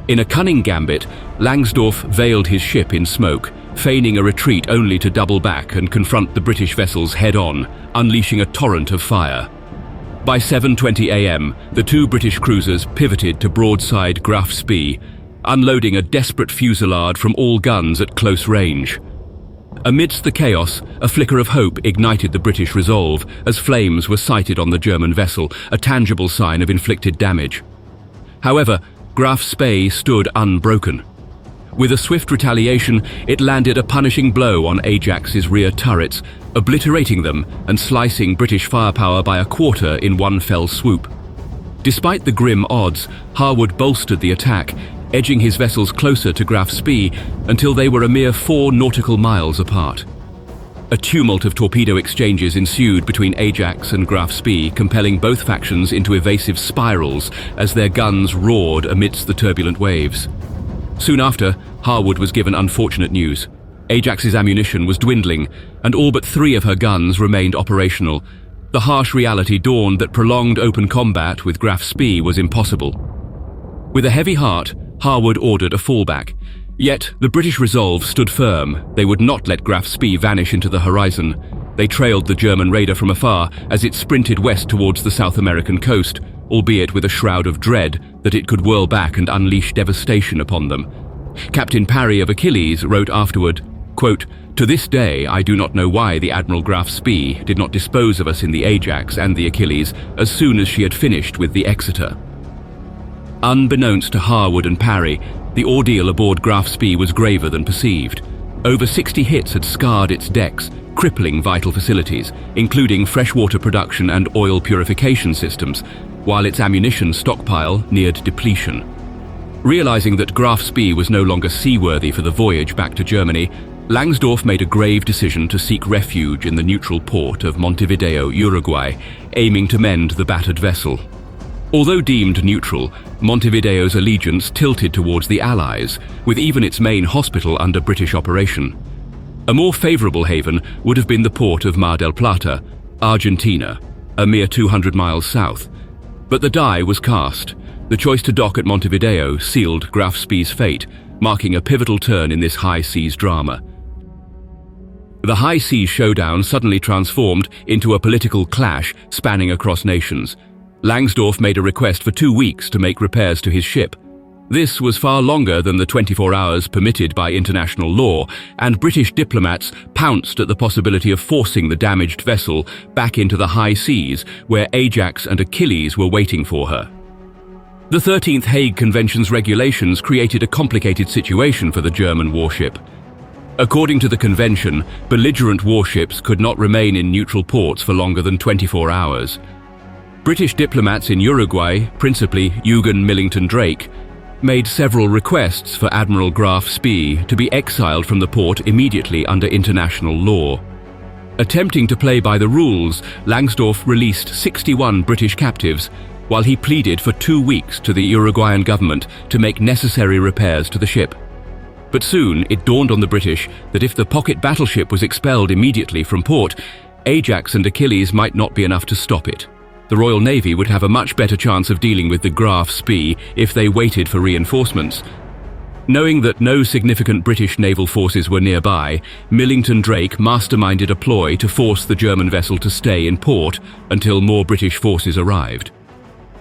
In a cunning gambit, Langsdorff veiled his ship in smoke, feigning a retreat only to double back and confront the British vessels head-on, unleashing a torrent of fire. By 7:20 a.m., the two British cruisers pivoted to broadside Graf Spee, unloading a desperate fusillade from all guns at close range. Amidst the chaos, a flicker of hope ignited the British resolve as flames were sighted on the German vessel, a tangible sign of inflicted damage. However, Graf Spey stood unbroken. With a swift retaliation, it landed a punishing blow on Ajax's rear turrets, obliterating them and slicing British firepower by a quarter in one fell swoop. Despite the grim odds, Harwood bolstered the attack, edging his vessels closer to Graf Spee until they were a mere 4 nautical miles apart. A tumult of torpedo exchanges ensued between Ajax and Graf Spee, compelling both factions into evasive spirals as their guns roared amidst the turbulent waves. Soon after, Harwood was given unfortunate news. Ajax's ammunition was dwindling, and all but 3 of her guns remained operational. The harsh reality dawned that prolonged open combat with Graf Spee was impossible. With a heavy heart, Harwood ordered a fallback. Yet the British resolve stood firm. They would not let Graf Spee vanish into the horizon. They trailed the German raider from afar as it sprinted west towards the South American coast, albeit with a shroud of dread that it could whirl back and unleash devastation upon them. Captain Parry of Achilles wrote afterward, quote, "To this day I do not know why the Admiral Graf Spee did not dispose of us in the Ajax and the Achilles as soon as she had finished with the Exeter." Unbeknownst to Harwood and Parry, the ordeal aboard Graf Spee was graver than perceived. Over 60 hits had scarred its decks, crippling vital facilities, including freshwater production and oil purification systems, while its ammunition stockpile neared depletion. Realizing that Graf Spee was no longer seaworthy for the voyage back to Germany, Langsdorff made a grave decision to seek refuge in the neutral port of Montevideo, Uruguay, aiming to mend the battered vessel. Although deemed neutral, Montevideo's allegiance tilted towards the Allies, with even its main hospital under British operation. A more favorable haven would have been the port of Mar del Plata, Argentina, a mere 200 miles south. But the die was cast. The choice to dock at Montevideo sealed Graf Spee's fate, marking a pivotal turn in this high seas drama. The high seas showdown suddenly transformed into a political clash spanning across nations. Langsdorff made a request for 2 weeks to make repairs to his ship. This was far longer than the 24 hours permitted by international law, and British diplomats pounced at the possibility of forcing the damaged vessel back into the high seas where Ajax and Achilles were waiting for her. The 13th Hague Convention's regulations created a complicated situation for the German warship. According to the convention, belligerent warships could not remain in neutral ports for longer than 24 hours. British diplomats in Uruguay, principally Eugen Millington Drake, made several requests for Admiral Graf Spee to be exiled from the port immediately under international law. Attempting to play by the rules, Langsdorff released 61 British captives, while he pleaded for 2 weeks to the Uruguayan government to make necessary repairs to the ship. But soon it dawned on the British that if the pocket battleship was expelled immediately from port, Ajax and Achilles might not be enough to stop it. The Royal Navy would have a much better chance of dealing with the Graf Spee if they waited for reinforcements. Knowing that no significant British naval forces were nearby, Millington Drake masterminded a ploy to force the German vessel to stay in port until more British forces arrived.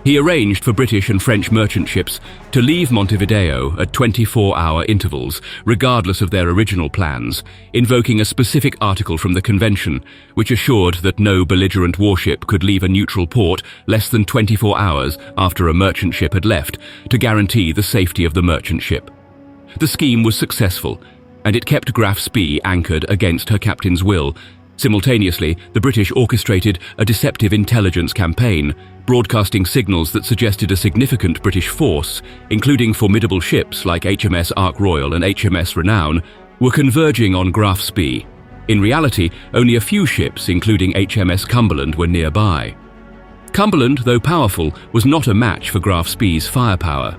He arranged for British and French merchant ships to leave Montevideo at 24-hour intervals, regardless of their original plans, invoking a specific article from the Convention, which assured that no belligerent warship could leave a neutral port less than 24 hours after a merchant ship had left, to guarantee the safety of the merchant ship. The scheme was successful, and it kept Graf Spee anchored against her captain's will. Simultaneously, the British orchestrated a deceptive intelligence campaign, broadcasting signals that suggested a significant British force, including formidable ships like HMS Ark Royal and HMS Renown, were converging on Graf Spee. In reality, only a few ships, including HMS Cumberland, were nearby. Cumberland, though powerful, was not a match for Graf Spee's firepower.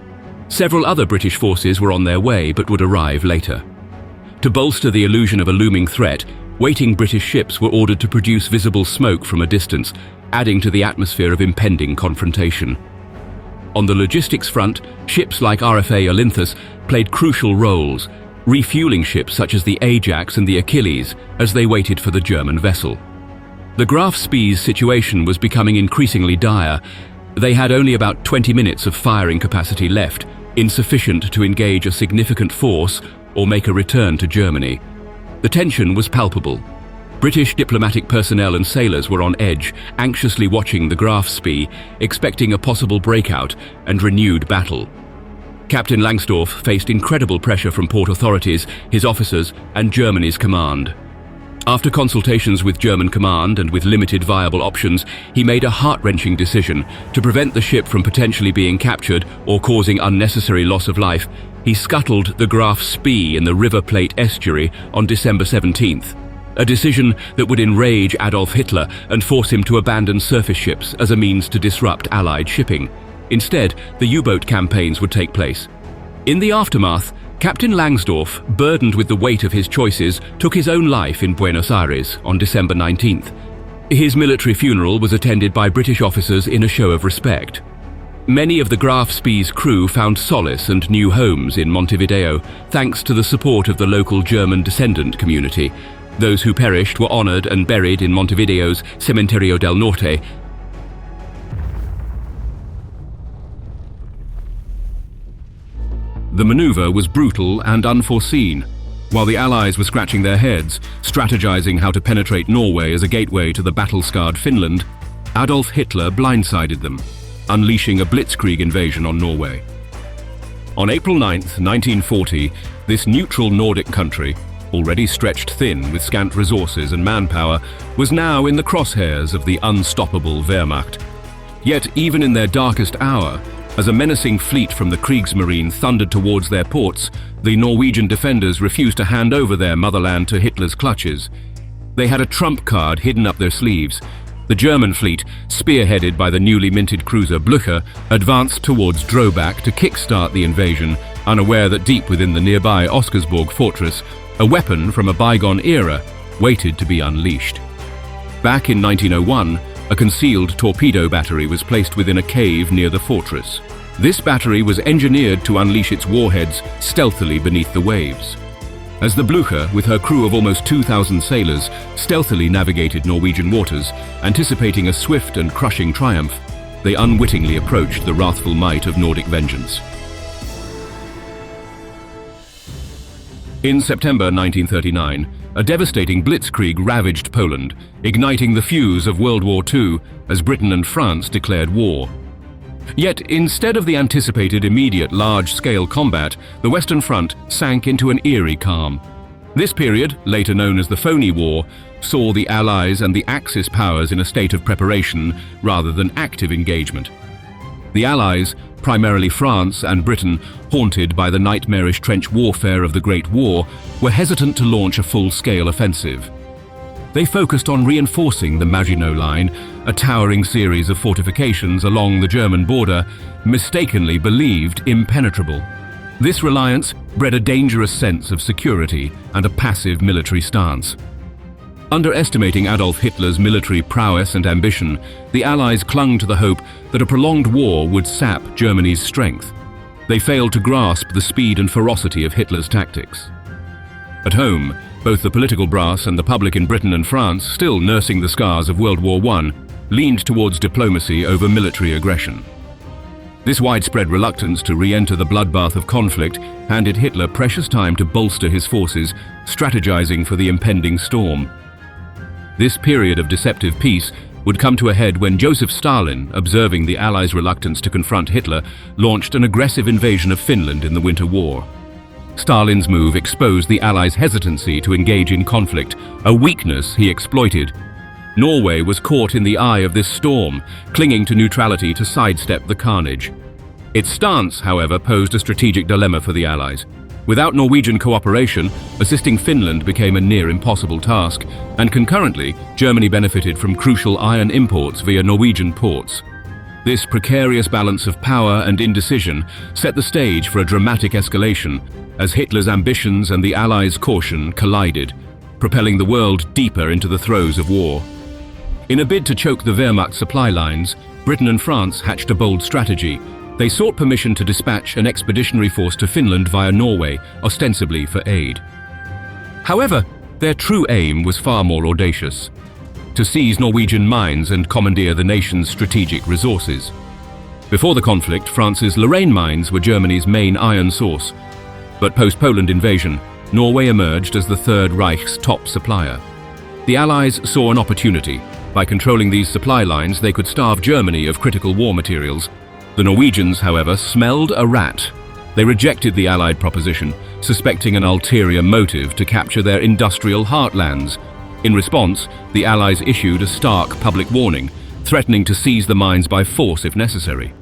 Several other British forces were on their way but would arrive later. To bolster the illusion of a looming threat, waiting British ships were ordered to produce visible smoke from a distance, adding to the atmosphere of impending confrontation. On the logistics front, ships like RFA Olynthus played crucial roles, refueling ships such as the Ajax and the Achilles as they waited for the German vessel. The Graf Spee's situation was becoming increasingly dire. They had only about 20 minutes of firing capacity left, insufficient to engage a significant force or make a return to Germany. The tension was palpable. British diplomatic personnel and sailors were on edge, anxiously watching the Graf Spee, expecting a possible breakout and renewed battle. Captain Langsdorff faced incredible pressure from port authorities, his officers, and Germany's command. After consultations with German command and with limited viable options, he made a heart-wrenching decision to prevent the ship from potentially being captured or causing unnecessary loss of life. He scuttled the Graf Spee in the River Plate estuary on December 17th, a decision that would enrage Adolf Hitler and force him to abandon surface ships as a means to disrupt Allied shipping. Instead, the U-boat campaigns would take place. In the aftermath, Captain Langsdorff, burdened with the weight of his choices, took his own life in Buenos Aires on December 19th. His military funeral was attended by British officers in a show of respect. Many of the Graf Spee's crew found solace and new homes in Montevideo, thanks to the support of the local German descendant community. Those who perished were honored and buried in Montevideo's Cementerio del Norte. The maneuver was brutal and unforeseen. While the Allies were scratching their heads, strategizing how to penetrate Norway as a gateway to the battle-scarred Finland, Adolf Hitler blindsided them, unleashing a blitzkrieg invasion on Norway. On April 9, 1940, this neutral Nordic country, already stretched thin with scant resources and manpower, was now in the crosshairs of the unstoppable Wehrmacht. Yet even in their darkest hour, as a menacing fleet from the Kriegsmarine thundered towards their ports, the Norwegian defenders refused to hand over their motherland to Hitler's clutches. They had a trump card hidden up their sleeves. The German fleet, spearheaded by the newly minted cruiser Blucher, advanced towards Drobak to kickstart the invasion, unaware that deep within the nearby Oscarsborg fortress, a weapon from a bygone era waited to be unleashed. Back in 1901, a concealed torpedo battery was placed within a cave near the fortress. This battery was engineered to unleash its warheads stealthily beneath the waves. As the Blucher, with her crew of almost 2,000 sailors, stealthily navigated Norwegian waters, anticipating a swift and crushing triumph, they unwittingly approached the wrathful might of Nordic vengeance. In September 1939, a devastating blitzkrieg ravaged Poland, igniting the fuse of World War II as Britain and France declared war. Yet, instead of the anticipated immediate large-scale combat, the Western Front sank into an eerie calm. This period, later known as the Phony War, saw the Allies and the Axis powers in a state of preparation rather than active engagement. The Allies, primarily France and Britain, haunted by the nightmarish trench warfare of the Great War, were hesitant to launch a full-scale offensive. They focused on reinforcing the Maginot Line, a towering series of fortifications along the German border, mistakenly believed impenetrable. This reliance bred a dangerous sense of security and a passive military stance. Underestimating Adolf Hitler's military prowess and ambition, the Allies clung to the hope that a prolonged war would sap Germany's strength. They failed to grasp the speed and ferocity of Hitler's tactics. At home, both the political brass and the public in Britain and France, still nursing the scars of World War I, leaned towards diplomacy over military aggression. This widespread reluctance to re-enter the bloodbath of conflict handed Hitler precious time to bolster his forces, strategizing for the impending storm. This period of deceptive peace would come to a head when Joseph Stalin, observing the Allies' reluctance to confront Hitler, launched an aggressive invasion of Finland in the Winter War. Stalin's move exposed the Allies' hesitancy to engage in conflict, a weakness he exploited. Norway was caught in the eye of this storm, clinging to neutrality to sidestep the carnage. Its stance, however, posed a strategic dilemma for the Allies. Without Norwegian cooperation, assisting Finland became a near impossible task, and concurrently, Germany benefited from crucial iron imports via Norwegian ports. This precarious balance of power and indecision set the stage for a dramatic escalation as Hitler's ambitions and the Allies' caution collided, propelling the world deeper into the throes of war. In a bid to choke the Wehrmacht supply lines, Britain and France hatched a bold strategy. They sought permission to dispatch an expeditionary force to Finland via Norway, ostensibly for aid. However, their true aim was far more audacious: to seize Norwegian mines and commandeer the nation's strategic resources. Before the conflict, France's Lorraine mines were Germany's main iron source. But post-Poland invasion, Norway emerged as the Third Reich's top supplier. The Allies saw an opportunity. By controlling these supply lines, they could starve Germany of critical war materials. The Norwegians, however, smelled a rat. They rejected the Allied proposition, suspecting an ulterior motive to capture their industrial heartlands. In response, the Allies issued a stark public warning, threatening to seize the mines by force if necessary.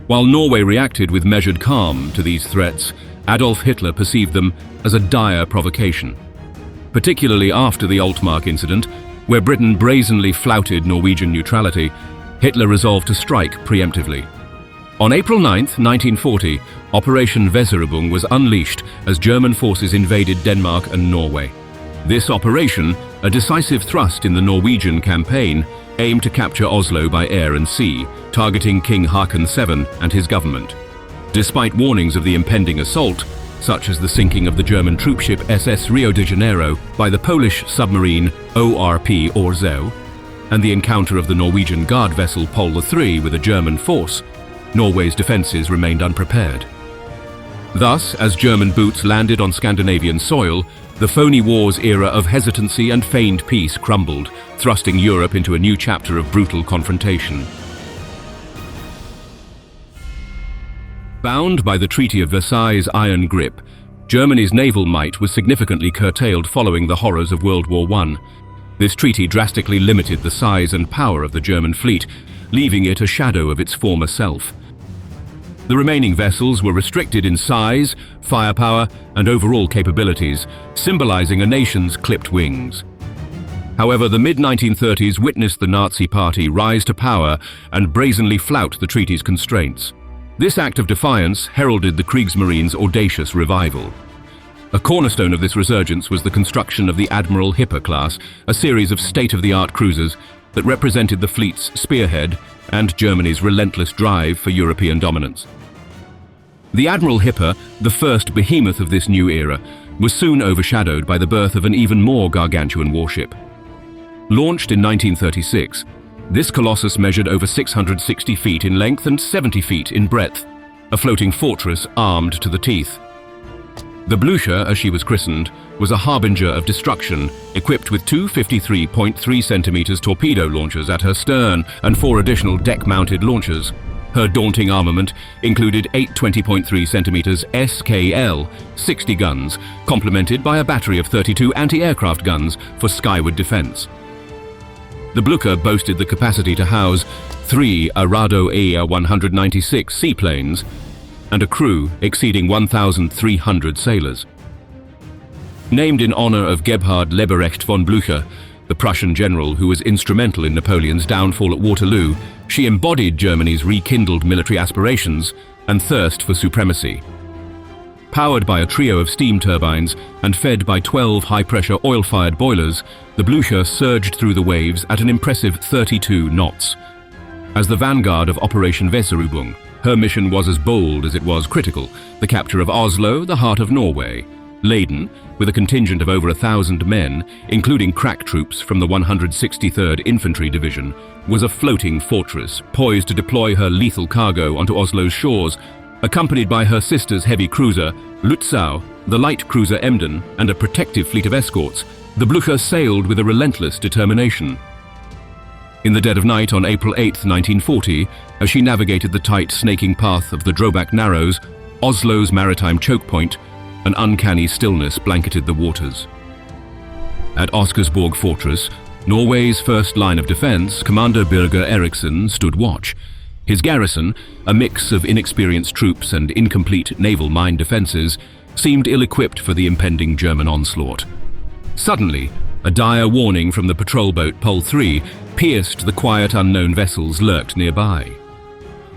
While Norway reacted with measured calm to these threats, Adolf Hitler perceived them as a dire provocation. Particularly after the Altmark incident, where Britain brazenly flouted Norwegian neutrality, Hitler resolved to strike preemptively. On April 9, 1940, Operation Weserübung was unleashed as German forces invaded Denmark and Norway. This operation, a decisive thrust in the Norwegian campaign, aimed to capture Oslo by air and sea, targeting King Haakon VII and his government. Despite warnings of the impending assault, such as the sinking of the German troopship SS Rio de Janeiro by the Polish submarine ORP Orzeł, and the encounter of the Norwegian guard vessel Pol III with a German force, Norway's defences remained unprepared. Thus, as German boots landed on Scandinavian soil, the phony wars era of hesitancy and feigned peace crumbled, thrusting Europe into a new chapter of brutal confrontation. Bound by the Treaty of Versailles' iron grip, Germany's naval might was significantly curtailed following the horrors of World War I. This treaty drastically limited the size and power of the German fleet, leaving it a shadow of its former self. The remaining vessels were restricted in size, firepower, and overall capabilities, symbolizing a nation's clipped wings. However, the mid-1930s witnessed the Nazi Party rise to power and brazenly flout the treaty's constraints. This act of defiance heralded the Kriegsmarine's audacious revival. A cornerstone of this resurgence was the construction of the Admiral Hipper class, a series of state-of-the-art cruisers that represented the fleet's spearhead and Germany's relentless drive for European dominance. The Admiral Hipper, the first behemoth of this new era, was soon overshadowed by the birth of an even more gargantuan warship. Launched in 1936, this colossus measured over 660 feet in length and 70 feet in breadth, a floating fortress armed to the teeth. The Blucher, as she was christened, was a harbinger of destruction, equipped with two 53.3 centimeters torpedo launchers at her stern and 4 additional deck-mounted launchers. Her daunting armament included 8 20.3 centimeters SKL, 60 guns, complemented by a battery of 32 anti-aircraft guns for skyward defense. The Blucher boasted the capacity to house 3 Arado EA-196 seaplanes and a crew exceeding 1,300 sailors. Named in honor of Gebhard Leberecht von Blucher, The Prussian general who was instrumental in Napoleon's downfall at Waterloo, she embodied Germany's rekindled military aspirations and thirst for supremacy. Powered by a trio of steam turbines and fed by 12 high-pressure oil-fired boilers, the Blucher surged through the waves at an impressive 32 knots. As the vanguard of Operation Weserübung, her mission was as bold as it was critical: the capture of Oslo, the heart of Norway. Laden, with a contingent of over 1,000 men, including crack troops from the 163rd Infantry Division, was a floating fortress poised to deploy her lethal cargo onto Oslo's shores. Accompanied by her sister's heavy cruiser, Lützow, the light cruiser Emden, and a protective fleet of escorts, the Blucher sailed with a relentless determination. In the dead of night on April 8, 1940, as she navigated the tight, snaking path of the Drobak Narrows, Oslo's maritime choke point, an uncanny stillness blanketed the waters. At Oscarsborg Fortress, Norway's first line of defense, Commander Birger Eriksen stood watch. His garrison, a mix of inexperienced troops and incomplete naval mine defenses, seemed ill-equipped for the impending German onslaught. Suddenly, a dire warning from the patrol boat Pole 3 pierced the quiet unknown vessels lurked nearby.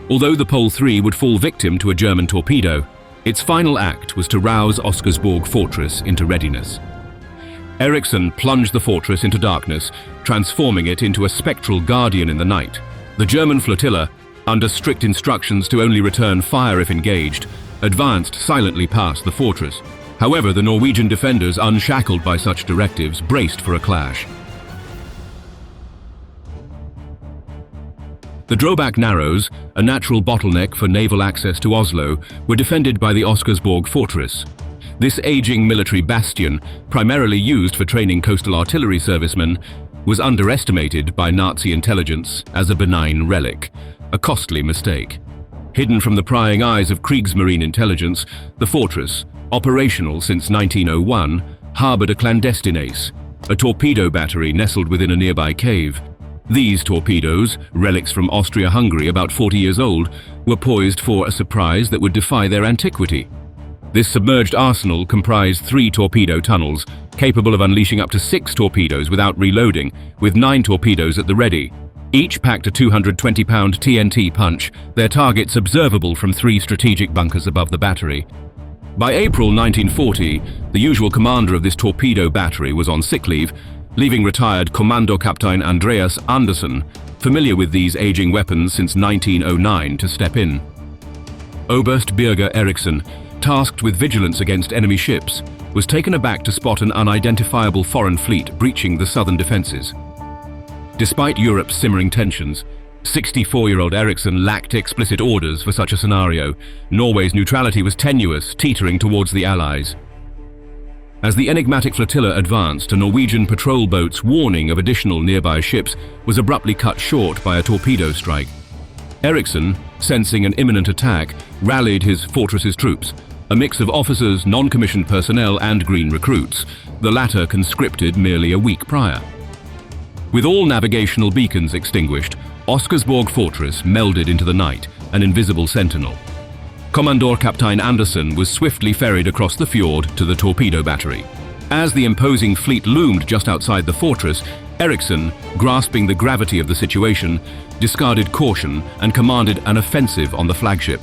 Although the Pole 3 would fall victim to a German torpedo, its final act was to rouse Oscarsborg Fortress into readiness. Eriksen plunged the fortress into darkness, transforming it into a spectral guardian in the night. The German flotilla, under strict instructions to only return fire if engaged, advanced silently past the fortress. However, the Norwegian defenders, unshackled by such directives, braced for a clash. The Drobak Narrows, a natural bottleneck for naval access to Oslo, were defended by the Oscarsborg Fortress. This aging military bastion, primarily used for training coastal artillery servicemen, was underestimated by Nazi intelligence as a benign relic, a costly mistake. Hidden from the prying eyes of Kriegsmarine intelligence, the fortress, operational since 1901, harbored a clandestine ace, a torpedo battery nestled within a nearby cave. These torpedoes, relics from Austria-Hungary about 40 years old, were poised for a surprise that would defy their antiquity. This submerged arsenal comprised 3 torpedo tunnels, capable of unleashing up to 6 torpedoes without reloading, with 9 torpedoes at the ready. Each packed a 220-pound TNT punch, their targets observable from 3 strategic bunkers above the battery. By April 1940, the usual commander of this torpedo battery was on sick leave, leaving retired Kommandokaptein Andreas Andersen, familiar with these aging weapons since 1909, to step in. Oberst Birger Eriksen, tasked with vigilance against enemy ships, was taken aback to spot an unidentifiable foreign fleet breaching the southern defenses. Despite Europe's simmering tensions, 64-year-old Eriksen lacked explicit orders for such a scenario. Norway's neutrality was tenuous, teetering towards the Allies. As the enigmatic flotilla advanced, a Norwegian patrol boat's warning of additional nearby ships was abruptly cut short by a torpedo strike. Eriksen, sensing an imminent attack, rallied his fortress's troops, a mix of officers, non-commissioned personnel and green recruits, the latter conscripted merely a week prior. With all navigational beacons extinguished, Oscarsborg Fortress melded into the night, an invisible sentinel. Kommandorkaptein Andersen was swiftly ferried across the fjord to the torpedo battery. As the imposing fleet loomed just outside the fortress, Eriksen, grasping the gravity of the situation, discarded caution and commanded an offensive on the flagship.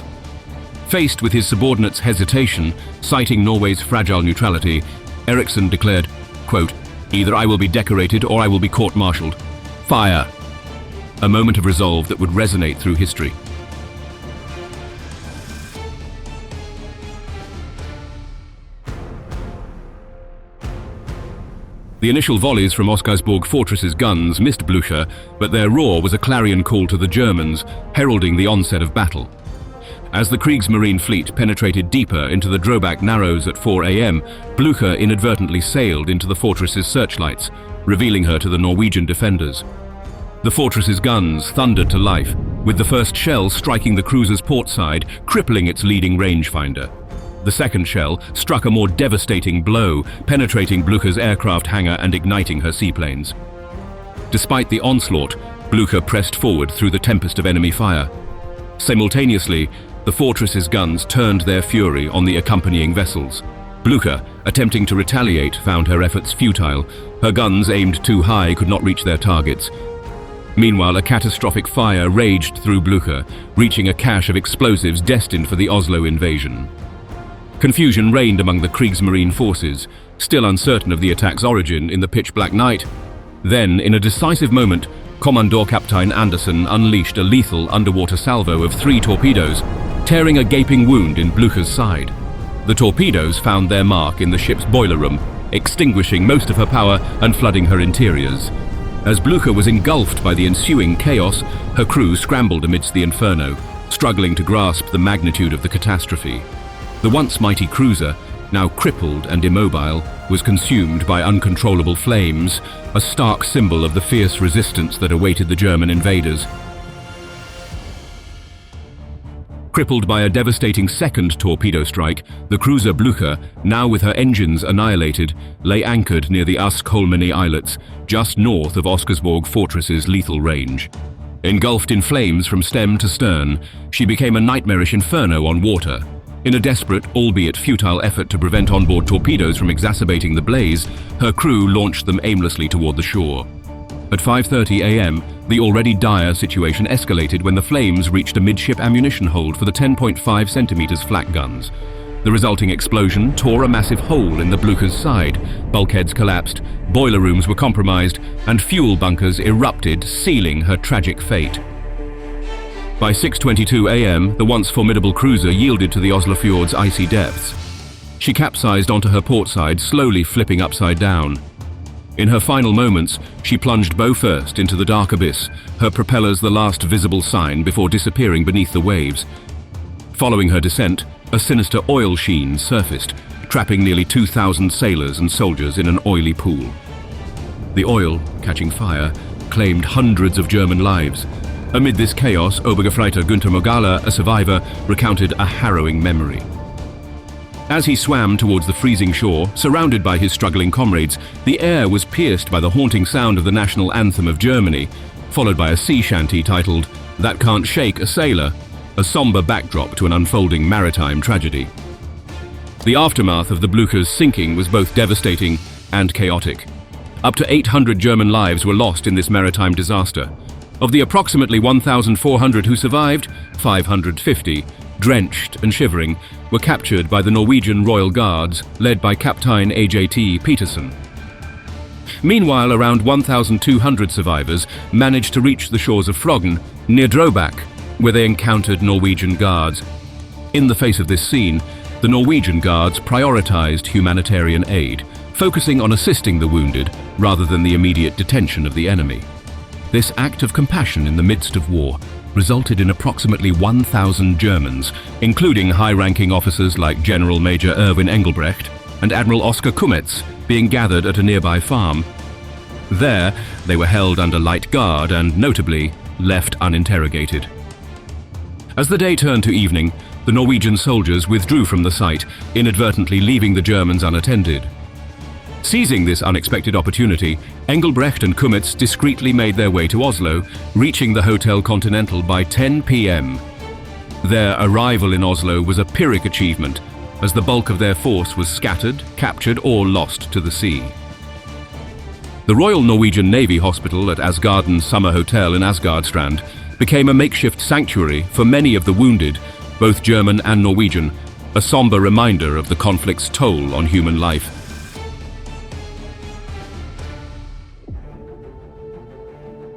Faced with his subordinates' hesitation, citing Norway's fragile neutrality, Eriksen declared, quote, "Either I will be decorated or I will be court-martialed. Fire!" A moment of resolve that would resonate through history. The initial volleys from Oscarsborg Fortress's guns missed Blucher, but their roar was a clarion call to the Germans, heralding the onset of battle. As the Kriegsmarine fleet penetrated deeper into the Drobak Narrows at 4 a.m., Blucher inadvertently sailed into the fortress's searchlights, revealing her to the Norwegian defenders. The fortress's guns thundered to life, with the first shell striking the cruiser's port side, crippling its leading rangefinder. The second shell struck a more devastating blow, penetrating Blucher's aircraft hangar and igniting her seaplanes. Despite the onslaught, Blucher pressed forward through the tempest of enemy fire. Simultaneously, the fortress's guns turned their fury on the accompanying vessels. Blucher, Attempting to retaliate found her efforts futile. Her guns, aimed too high, could not reach their targets. Meanwhile, a catastrophic fire raged through Blucher, reaching a cache of explosives destined for the Oslo invasion. Confusion reigned among the Kriegsmarine forces, still uncertain of the attack's origin in the pitch-black night. Then, in a decisive moment, Kommandor-Kaptein Andersen unleashed a lethal underwater salvo of 3 torpedoes, tearing a gaping wound in Blucher's side. The torpedoes found their mark in the ship's boiler room, extinguishing most of her power and flooding her interiors. As Blucher was engulfed by the ensuing chaos, her crew scrambled amidst the inferno, struggling to grasp the magnitude of the catastrophe. The once mighty cruiser, now crippled and immobile, was consumed by uncontrollable flames, a stark symbol of the fierce resistance that awaited the German invaders. Crippled by a devastating second torpedo strike, the cruiser Blucher, now with her engines annihilated, lay anchored near the Usk-Holmeni Islets, just north of Oscarsborg Fortress's lethal range. Engulfed in flames from stem to stern, she became a nightmarish inferno on water. In a desperate, albeit futile effort to prevent onboard torpedoes from exacerbating the blaze, her crew launched them aimlessly toward the shore. At 5:30 a.m., the already dire situation escalated when the flames reached a midship ammunition hold for the 10.5 centimeters flak guns. The resulting explosion tore a massive hole in the Blucher's side, bulkheads collapsed, boiler rooms were compromised, and fuel bunkers erupted, sealing her tragic fate. By 6:22 a.m., the once formidable cruiser yielded to the Oslofjord's icy depths. She capsized onto her port side, slowly flipping upside down. In her final moments, she plunged bow first into the dark abyss, her propellers the last visible sign before disappearing beneath the waves. Following her descent, a sinister oil sheen surfaced, trapping nearly 2,000 sailors and soldiers in an oily pool. The oil, catching fire, claimed hundreds of German lives. Amid this chaos, Obergefreiter Günther Mogala, a survivor, recounted a harrowing memory. As he swam towards the freezing shore, surrounded by his struggling comrades, the air was pierced by the haunting sound of the national anthem of Germany, followed by a sea shanty titled "That Can't Shake a Sailor," a somber backdrop to an unfolding maritime tragedy. The aftermath of the Blucher's sinking was both devastating and chaotic. Up to 800 German lives were lost in this maritime disaster. Of the approximately 1,400 who survived, 550, drenched and shivering, were captured by the Norwegian Royal Guards, led by Captain AJT Petersen. Meanwhile, around 1,200 survivors managed to reach the shores of Frogn, near Drobak, where they encountered Norwegian guards. In the face of this scene, the Norwegian guards prioritized humanitarian aid, focusing on assisting the wounded rather than the immediate detention of the enemy. This act of compassion in the midst of war resulted in approximately 1,000 Germans, including high-ranking officers like General Major Erwin Engelbrecht and Admiral Oskar Kummetz, being gathered at a nearby farm. There, they were held under light guard and, notably, left uninterrogated. As the day turned to evening, the Norwegian soldiers withdrew from the site, inadvertently leaving the Germans unattended. Seizing this unexpected opportunity, Engelbrecht and Kummetz discreetly made their way to Oslo, reaching the Hotel Continental by 10 p.m. Their arrival in Oslo was a Pyrrhic achievement, as the bulk of their force was scattered, captured, or lost to the sea. The Royal Norwegian Navy Hospital at Asgarden Summer Hotel in Asgardstrand became a makeshift sanctuary for many of the wounded, both German and Norwegian, a somber reminder of the conflict's toll on human life.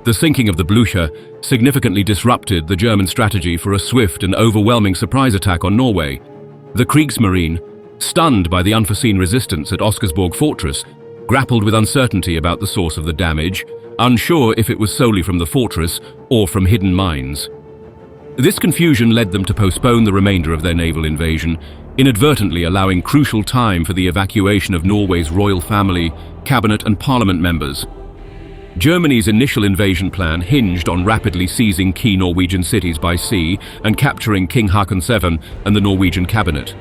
The sinking of the Blucher significantly disrupted the German strategy for a swift and overwhelming surprise attack on Norway. The Kriegsmarine, stunned by the unforeseen resistance at Oscarsborg Fortress, grappled with uncertainty about the source of the damage, unsure if it was solely from the fortress or from hidden mines. This confusion led them to postpone the remainder of their naval invasion, inadvertently allowing crucial time for the evacuation of Norway's royal family, cabinet and parliament members. Germany's initial invasion plan hinged on rapidly seizing key Norwegian cities by sea and capturing King Haakon VII and the Norwegian cabinet.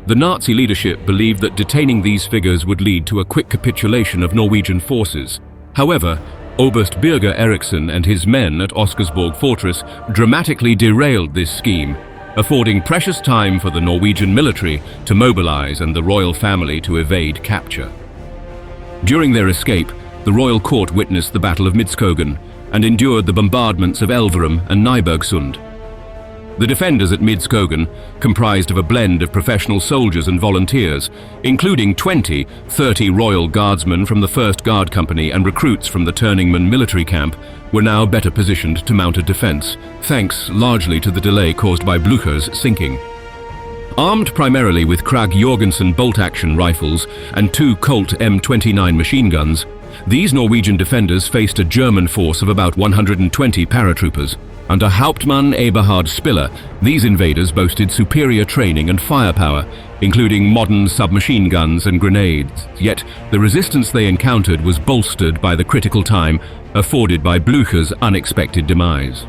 The Nazi leadership believed that detaining these figures would lead to a quick capitulation of Norwegian forces. However, Oberst Birger Eriksen and his men at Oscarsborg Fortress dramatically derailed this scheme, affording precious time for the Norwegian military to mobilize and the royal family to evade capture. During their escape, the royal court witnessed the Battle of Midskogen and endured the bombardments of Elverum and Nybergsund. The defenders at Midskogen comprised of a blend of professional soldiers and volunteers, including 30 Royal Guardsmen from the 1st Guard Company and recruits from the Turningman military camp were now better positioned to mount a defense, thanks largely to the delay caused by Blucher's sinking. Armed primarily with Krag-Jorgensen bolt-action rifles and 2 Colt M29 machine guns, these Norwegian defenders faced a German force of about 120 paratroopers. Under Hauptmann Eberhard Spiller, these invaders boasted superior training and firepower, including modern submachine guns and grenades, yet the resistance they encountered was bolstered by the critical time afforded by Blucher's unexpected demise.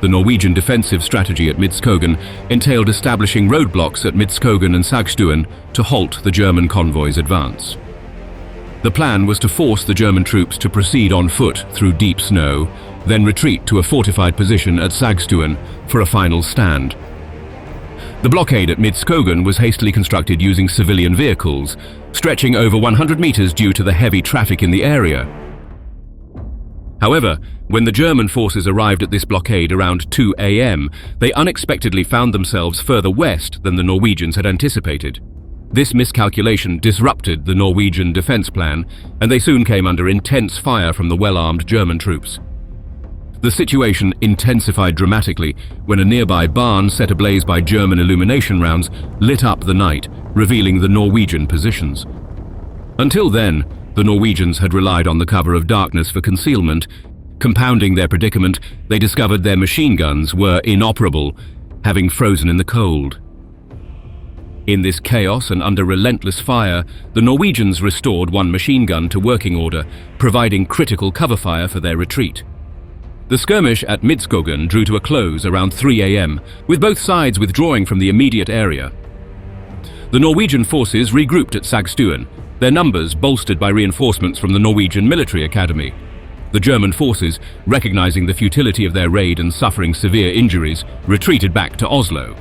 The Norwegian defensive strategy at Midskogen entailed establishing roadblocks at Midskogen and Sagstuen to halt the German convoy's advance. The plan was to force the German troops to proceed on foot through deep snow, then retreat to a fortified position at Sagstuen for a final stand. The blockade at Midskogen was hastily constructed using civilian vehicles, stretching over 100 meters due to the heavy traffic in the area. However, when the German forces arrived at this blockade around 2 a.m., they unexpectedly found themselves further west than the Norwegians had anticipated. This miscalculation disrupted the Norwegian defense plan, and they soon came under intense fire from the well-armed German troops. The situation intensified dramatically when a nearby barn set ablaze by German illumination rounds lit up the night, revealing the Norwegian positions. Until then, the Norwegians had relied on the cover of darkness for concealment. Compounding their predicament, they discovered their machine guns were inoperable, having frozen in the cold. In this chaos and under relentless fire, the Norwegians restored one machine gun to working order, providing critical cover fire for their retreat. The skirmish at Midskogen drew to a close around 3 a.m., with both sides withdrawing from the immediate area. The Norwegian forces regrouped at Sagstuen, their numbers bolstered by reinforcements from the Norwegian Military Academy. The German forces, recognizing the futility of their raid and suffering severe injuries, retreated back to Oslo.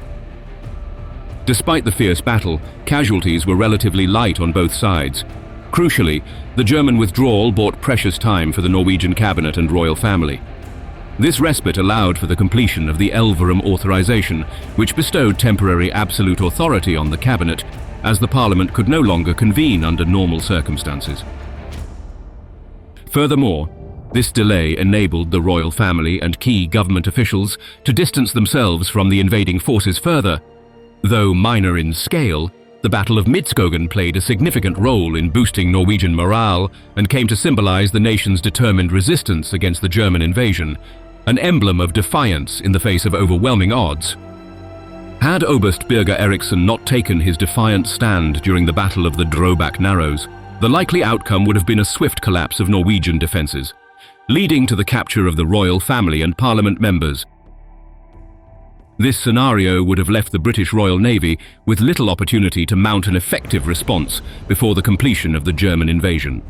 Despite the fierce battle, casualties were relatively light on both sides. Crucially, the German withdrawal bought precious time for the Norwegian cabinet and royal family. This respite allowed for the completion of the Elverum authorization, which bestowed temporary absolute authority on the cabinet, as the parliament could no longer convene under normal circumstances. Furthermore, this delay enabled the royal family and key government officials to distance themselves from the invading forces further. Though minor in scale, the Battle of Midskogen played a significant role in boosting Norwegian morale and came to symbolize the nation's determined resistance against the German invasion, an emblem of defiance in the face of overwhelming odds. Had Oberst Birger Eriksson not taken his defiant stand during the Battle of the Drobak Narrows, the likely outcome would have been a swift collapse of Norwegian defenses, leading to the capture of the royal family and parliament members. This scenario would have left the British Royal Navy with little opportunity to mount an effective response before the completion of the German invasion.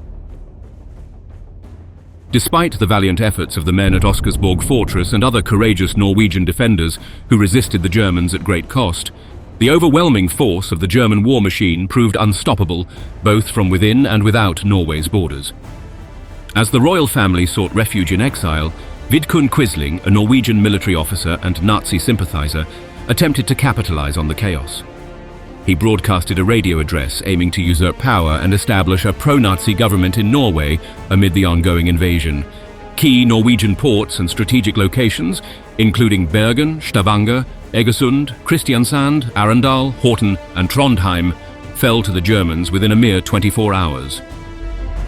Despite the valiant efforts of the men at Oscarsborg Fortress and other courageous Norwegian defenders who resisted the Germans at great cost, the overwhelming force of the German war machine proved unstoppable both from within and without Norway's borders. As the royal family sought refuge in exile, Vidkun Quisling, a Norwegian military officer and Nazi sympathizer, attempted to capitalize on the chaos. He broadcasted a radio address aiming to usurp power and establish a pro-Nazi government in Norway amid the ongoing invasion. Key Norwegian ports and strategic locations, including Bergen, Stavanger, Egersund, Kristiansand, Arendal, Horten and Trondheim, fell to the Germans within a mere 24 hours.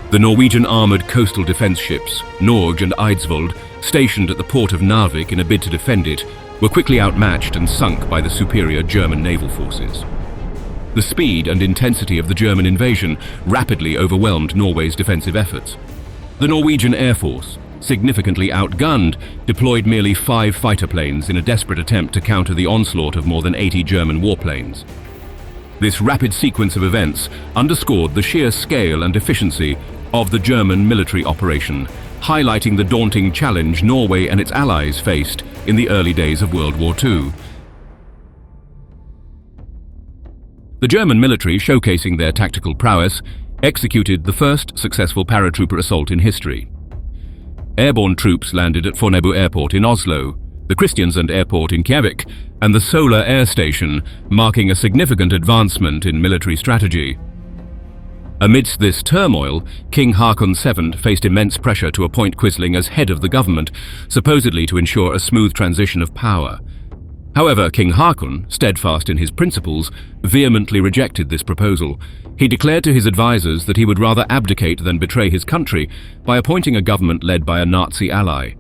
The Norwegian armoured coastal defence ships, Norge and Eidsvold, stationed at the port of Narvik in a bid to defend it, were quickly outmatched and sunk by the superior German naval forces. The speed and intensity of the German invasion rapidly overwhelmed Norway's defensive efforts. The Norwegian Air Force, significantly outgunned, deployed merely 5 fighter planes in a desperate attempt to counter the onslaught of more than 80 German warplanes. This rapid sequence of events underscored the sheer scale and efficiency of the German military operation, highlighting the daunting challenge Norway and its allies faced in the early days of World War II. The German military, showcasing their tactical prowess, executed the first successful paratrooper assault in history. Airborne troops landed at Fornebu Airport in Oslo, the Kristiansand Airport in Kjevik, and the Sola Air Station, marking a significant advancement in military strategy. Amidst this turmoil, King Haakon VII faced immense pressure to appoint Quisling as head of the government, supposedly to ensure a smooth transition of power. However, King Haakon, steadfast in his principles, vehemently rejected this proposal. He declared to his advisors that he would rather abdicate than betray his country by appointing a government led by a Nazi ally.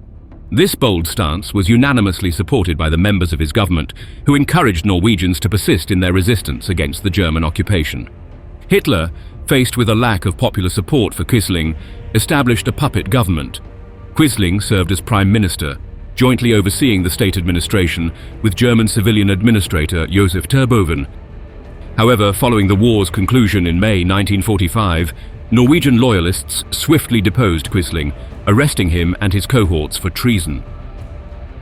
This bold stance was unanimously supported by the members of his government, who encouraged Norwegians to persist in their resistance against the German occupation. Hitler, faced with a lack of popular support for Quisling, established a puppet government. Quisling served as prime minister, jointly overseeing the state administration with German civilian administrator Josef Terboven. However, following the war's conclusion in May 1945, Norwegian loyalists swiftly deposed Quisling, arresting him and his cohorts for treason.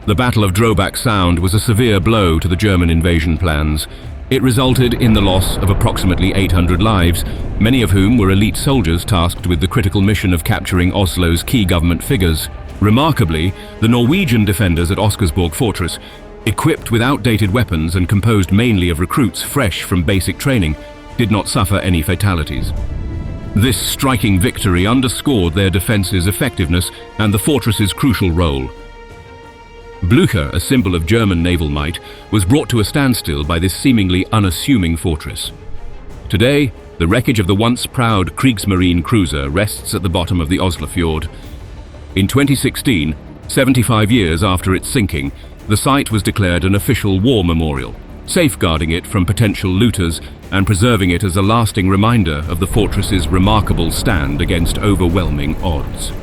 The Battle of Drobak Sound was a severe blow to the German invasion plans. It resulted in the loss of approximately 800 lives, many of whom were elite soldiers tasked with the critical mission of capturing Oslo's key government figures. Remarkably, the Norwegian defenders at Oscarsborg fortress, equipped with outdated weapons and composed mainly of recruits fresh from basic training, did not suffer any fatalities. This striking victory underscored their defense's effectiveness and the fortress's crucial role. Blucher, a symbol of German naval might, was brought to a standstill by this seemingly unassuming fortress. Today, the wreckage of the once proud Kriegsmarine cruiser rests at the bottom of the Oslofjord. In 2016, 75 years after its sinking, the site was declared an official war memorial, safeguarding it from potential looters and preserving it as a lasting reminder of the fortress's remarkable stand against overwhelming odds.